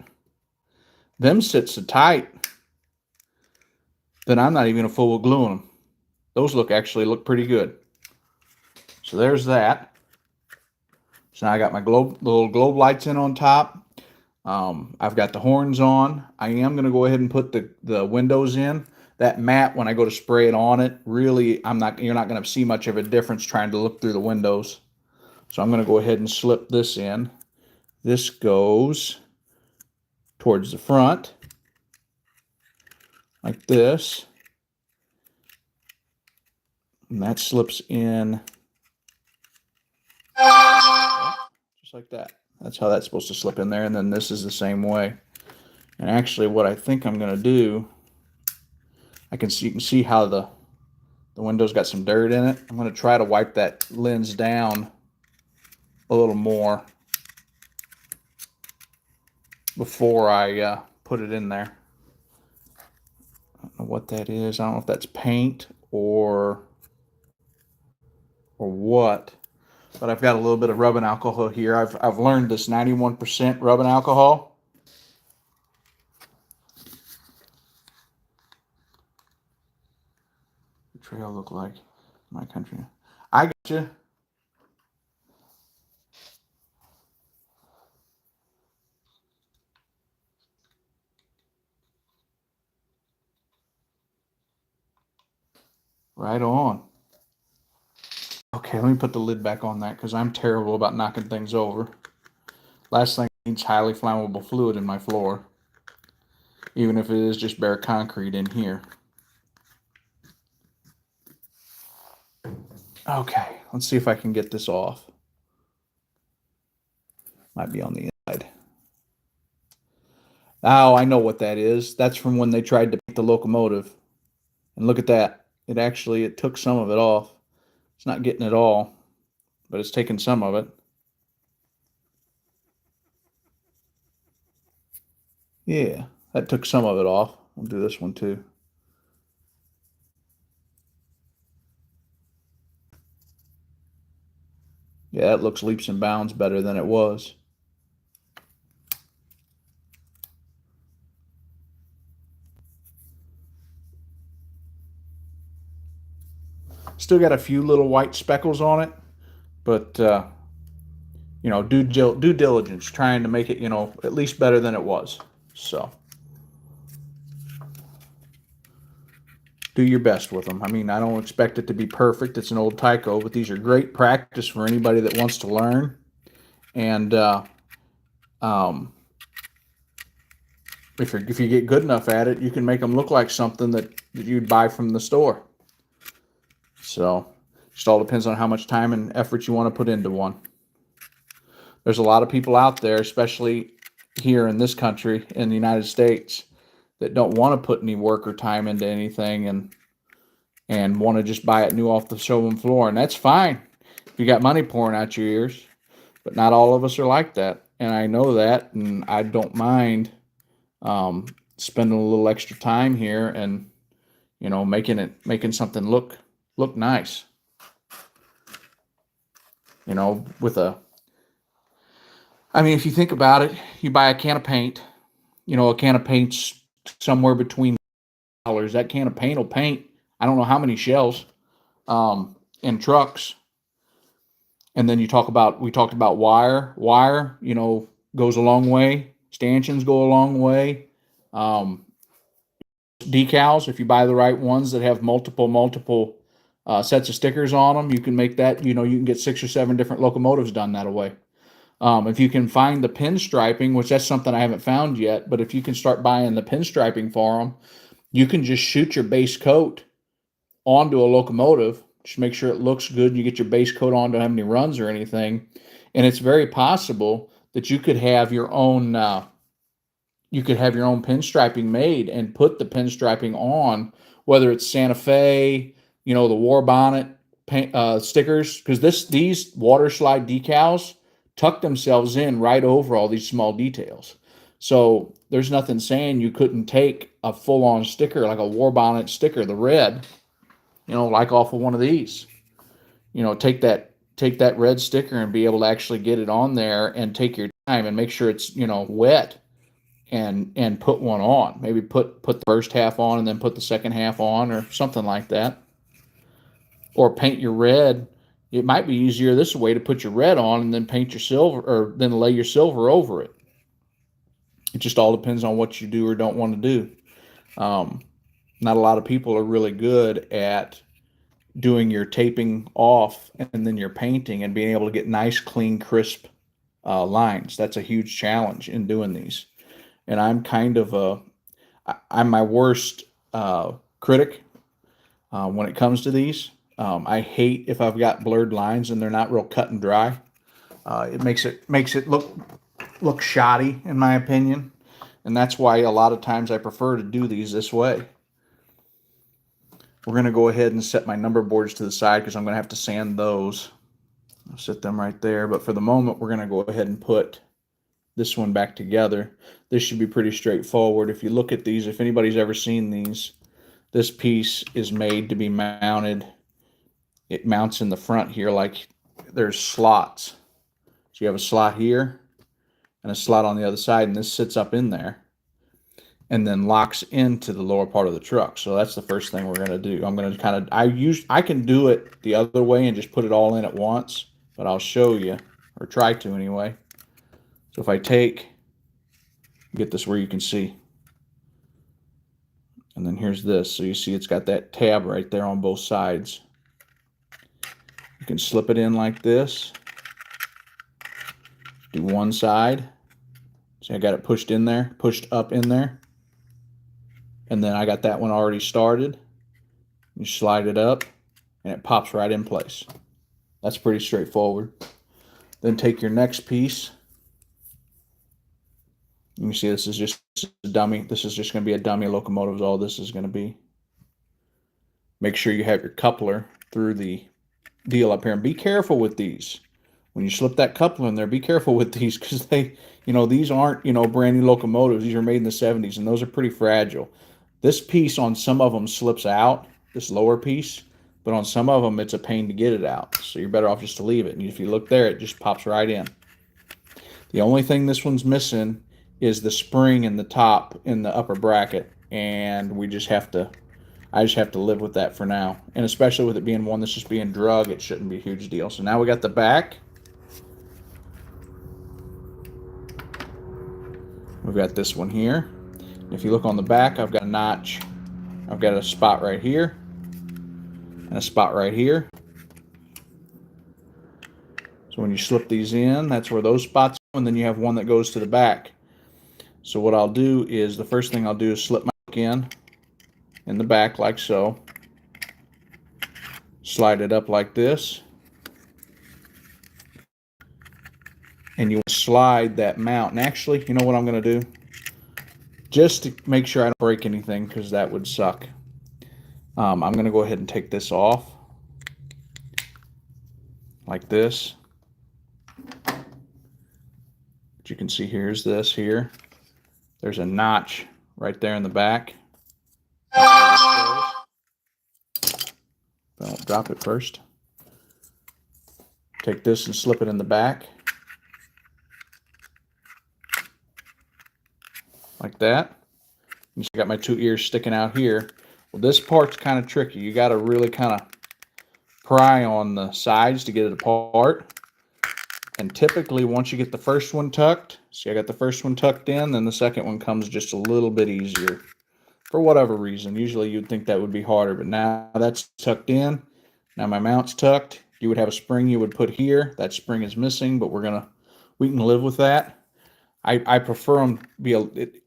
so tight that I'm not even gonna fool with gluing them. Those look pretty good. So there's that. So now I got my little globe lights in on top. I've got the horns on. I am going to go ahead and put the windows in. That matte, when I go to spray it on it, really, you're not going to see much of a difference trying to look through the windows. So I'm going to go ahead and slip this in. This goes towards the front, like this. And that slips in just like that. That's how that's supposed to slip in there. And then this is the same way. And actually what I think I'm going to do, you can see how the window's got some dirt in it. I'm going to try to wipe that lens down a little more before I put it in there. I don't know what that is. I don't know if that's paint or what, but I've got a little bit of rubbing alcohol here. I've learned this 91% rubbing alcohol. The trail look like my country. I got you. Right on. Okay, let me put the lid back on that because I'm terrible about knocking things over. Last thing needs highly flammable fluid in my floor, even if it is just bare concrete in here. Okay, let's see if I can get this off. Might be on the inside. Oh, I know what that is. That's from when they tried to paint the locomotive. And look at that. It took some of it off. It's not getting it all, but it's taking some of it. Yeah, that took some of it off. I'll do this one too. Yeah, it looks leaps and bounds better than it was. Still got a few little white speckles on it, but you know, due diligence, trying to make it, you know, at least better than it was. So do your best with them. I mean, I don't expect it to be perfect. It's an old Tyco, but these are great practice for anybody that wants to learn. And if you get good enough at it, you can make them look like something that you'd buy from the store. So just all depends on how much time and effort you want to put into one. There's a lot of people out there, especially here in this country, in the United States, that don't want to put any work or time into anything and want to just buy it new off the showroom floor. And that's fine if you got money pouring out your ears. But not all of us are like that. And I know that, and I don't mind spending a little extra time here and, you know, making something look nice. You know, I mean, if you think about it, you buy a can of paint, you know, a can of paint's somewhere between $1. That can of paint will paint, I don't know how many shells in trucks. And then we talked about wire. Wire, you know, goes a long way. Stanchions go a long way. Decals, if you buy the right ones that have multiple sets of stickers on them, you can make that, you know, you can get 6 or 7 different locomotives done that way. If you can find the pinstriping, which that's something I haven't found yet, but if you can start buying the pinstriping for them, you can just shoot your base coat onto a locomotive. Just make sure it looks good. You get your base coat on, don't have any runs or anything. And it's very possible that you could have your own pinstriping made and put the pinstriping on, whether it's Santa Fe, you know, the War Bonnet paint, stickers, because these water slide decals tuck themselves in right over all these small details. So there's nothing saying you couldn't take a full-on sticker, like a war bonnet sticker, the red, like off of one of these. Take that red sticker and be able to actually get it on there and take your time and make sure it's, wet and put one on. Maybe put the first half on and then put the second half on or something like that. Or paint your red. It might be easier this way to put your red on and then paint your silver, or then lay your silver over it. It just all depends on what you do or don't want to do. Not a lot of people are really good at doing your taping off and then your painting and being able to get nice, clean, crisp lines. That's a huge challenge in doing these. And I'm I'm my worst critic when it comes to these. I hate if I've got blurred lines and they're not real cut and dry. It makes it look shoddy, in my opinion. And that's why a lot of times I prefer to do these this way. We're going to go ahead and set my number boards to the side because I'm going to have to sand those. I'll set them right there. But for the moment, we're going to go ahead and put this one back together. This should be pretty straightforward. If you look at these, if anybody's ever seen these, this piece is made to be mounted. It mounts in the front here like there's slots. So you have a slot here and a slot on the other side, and this sits up in there and then locks into the lower part of the truck. So that's the first thing we're going to do. I'm going to I can do it the other way and just put it all in at once, but I'll show you, or try to anyway. So if I get this where you can see. And then here's this. So you see it's got that tab right there on both sides. You can slip it in like this. Do one side. See, I got it pushed up in there. And then I got that one already started. You slide it up and it pops right in place. That's pretty straightforward. Then take your next piece. You can see this is just a dummy. This is just going to be a dummy locomotive is all this is going to be. Make sure you have your coupler through the deal up here. And be careful with these. When you slip that coupler in there, be careful with these because these aren't, brand new locomotives. These are made in the 70s and those are pretty fragile. This piece on some of them slips out, this lower piece, but on some of them it's a pain to get it out. So you're better off just to leave it. And if you look there, it just pops right in. The only thing this one's missing is the spring in the top, in the upper bracket, and I just have to live with that for now. And especially with it being one that's just being drug, it shouldn't be a huge deal. So now we got the back. We've got this one here. If you look on the back, I've got a notch. I've got a spot right here and a spot right here. So when you slip these in, that's where those spots go, and then you have one that goes to the back. So what I'll do is, the first thing I'll do is slip my hook in the back like so. Slide it up like this. And you slide that mount. And actually, you know what I'm going to do? Just to make sure I don't break anything, because that would suck. I'm going to go ahead and take this off. Like this. But you can see here's this here. There's a notch right there in the back. Don't drop it first. Take this and slip it in the back. Like that. You see I got my two ears sticking out here. Well, this part's kind of tricky. You got to really kind of pry on the sides to get it apart. And typically, once you get the first one tucked, see I got the first one tucked in, then the second one comes just a little bit easier. For whatever reason. Usually you'd think that would be harder, but now that's tucked in. Now my mount's tucked. You would have a spring you would put here. That spring is missing, but we can live with that. I prefer them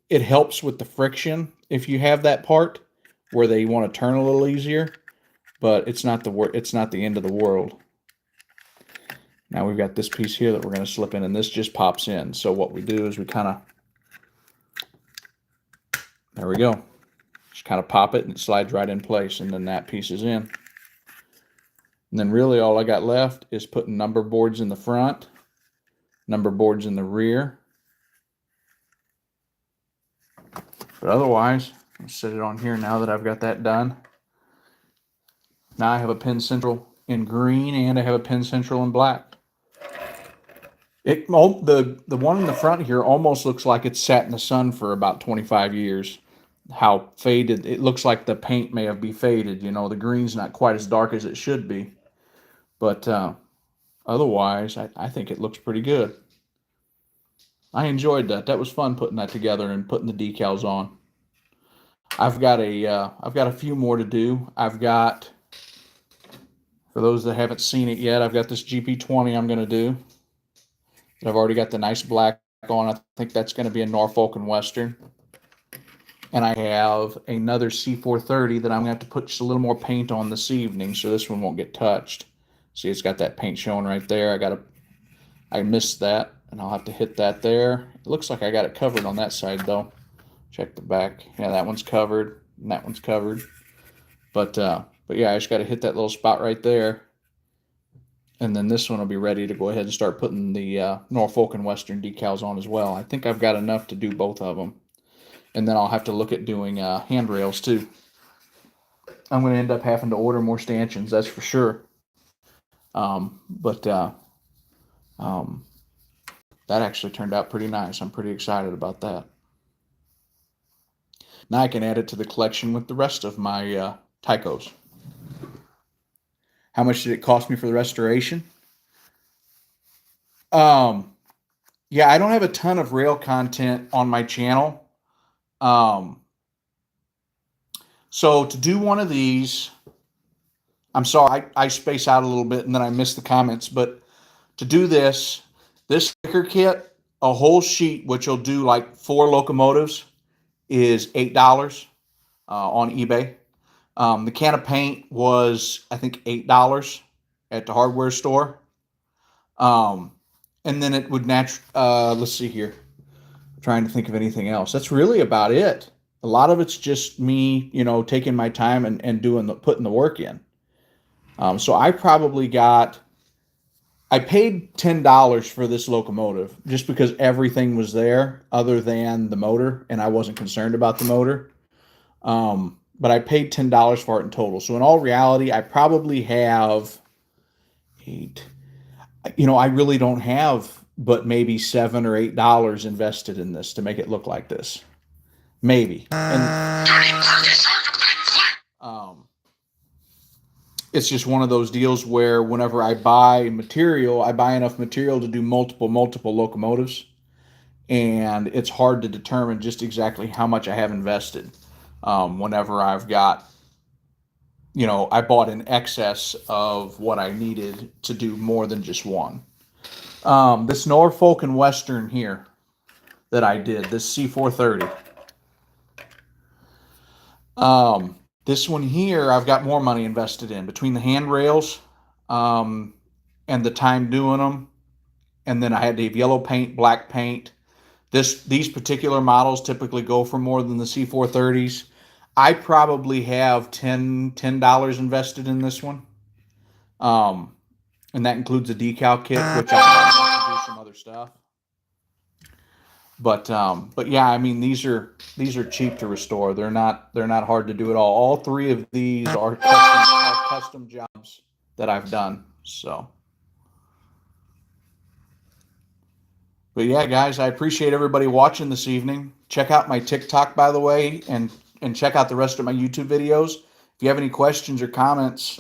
it helps with the friction if you have that part where they want to turn a little easier, but it's not the end of the world. Now we've got this piece here that we're going to slip in, and this just pops in. So what we do is we there we go. Just kind of pop it and it slides right in place, and then that piece is in. And then really all I got left is putting number boards in the front. number boards in the rear. But otherwise, I'll set it on here now that I've got that done. Now I have a pin central in green and I have a pin central in black. The one in the front here almost looks like it's sat in the sun for about 25 years. How faded, it looks like the paint may have been faded. You know, the green's not quite as dark as it should be. But otherwise, I think it looks pretty good. I enjoyed that. That was fun putting that together and putting the decals on. I've got a few more to do. I've got, for those that haven't seen it yet, I've got this GP20 I'm going to do. I've already got the nice black on. I think that's going to be a Norfolk and Western. And I have another C430 that I'm going to have to put just a little more paint on this evening, so this one won't get touched. See, it's got that paint showing right there. I missed that, and I'll have to hit that there. It looks like I got it covered on that side, though. Check the back. Yeah, that one's covered, and that one's covered. But yeah, I just got to hit that little spot right there. And then this one will be ready to go ahead and start putting the Norfolk and Western decals on as well. I think I've got enough to do both of them. And then I'll have to look at doing handrails too. I'm going to end up having to order more stanchions, that's for sure. That actually turned out pretty nice. I'm pretty excited about that. Now I can add it to the collection with the rest of my Tycos. How much did it cost me for the restoration? Yeah, I don't have a ton of rail content on my channel. So to do one of these, I'm sorry, I space out a little bit and then I missed the comments, but to do this sticker kit, a whole sheet, which will do like 4 locomotives, is $8 on eBay. The can of paint was, I think, $8 at the hardware store. And then it would let's see here. I'm trying to think of anything else. That's really about it. A lot of it's just me, you know, taking my time and putting the work in. So I paid $10 for this locomotive just because everything was there other than the motor, and I wasn't concerned about the motor. But I paid $10 for it in total. So in all reality, I probably have I really don't have but maybe $7 or $8 invested in this to make it look like this. Maybe. And it's just one of those deals where whenever I buy material, I buy enough material to do multiple locomotives. And it's hard to determine just exactly how much I have invested. Whenever I've got, I bought in excess of what I needed to do more than just one. This Norfolk and Western here that I did, this C430. This one here, I've got more money invested in between the handrails, and the time doing them. And then I had to have yellow paint, black paint. These particular models typically go for more than the C430s. I probably have $10 invested in this one. And that includes a decal kit, which I have to do some other stuff. But yeah, I mean, these are cheap to restore. They're not hard to do at all. All 3 of these are custom jobs that I've done. So, but yeah, guys, I appreciate everybody watching this evening. Check out my TikTok, by the way, and check out the rest of my YouTube videos. If you have any questions or comments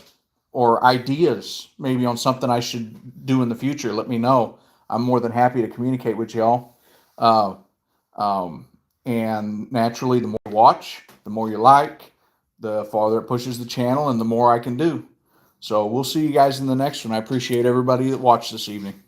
or ideas, maybe on something I should do in the future, let me know. I'm more than happy to communicate with y'all. And naturally, the more you watch, the more you like, the farther it pushes the channel and the more I can do. So we'll see you guys in the next one. I appreciate everybody that watched this evening.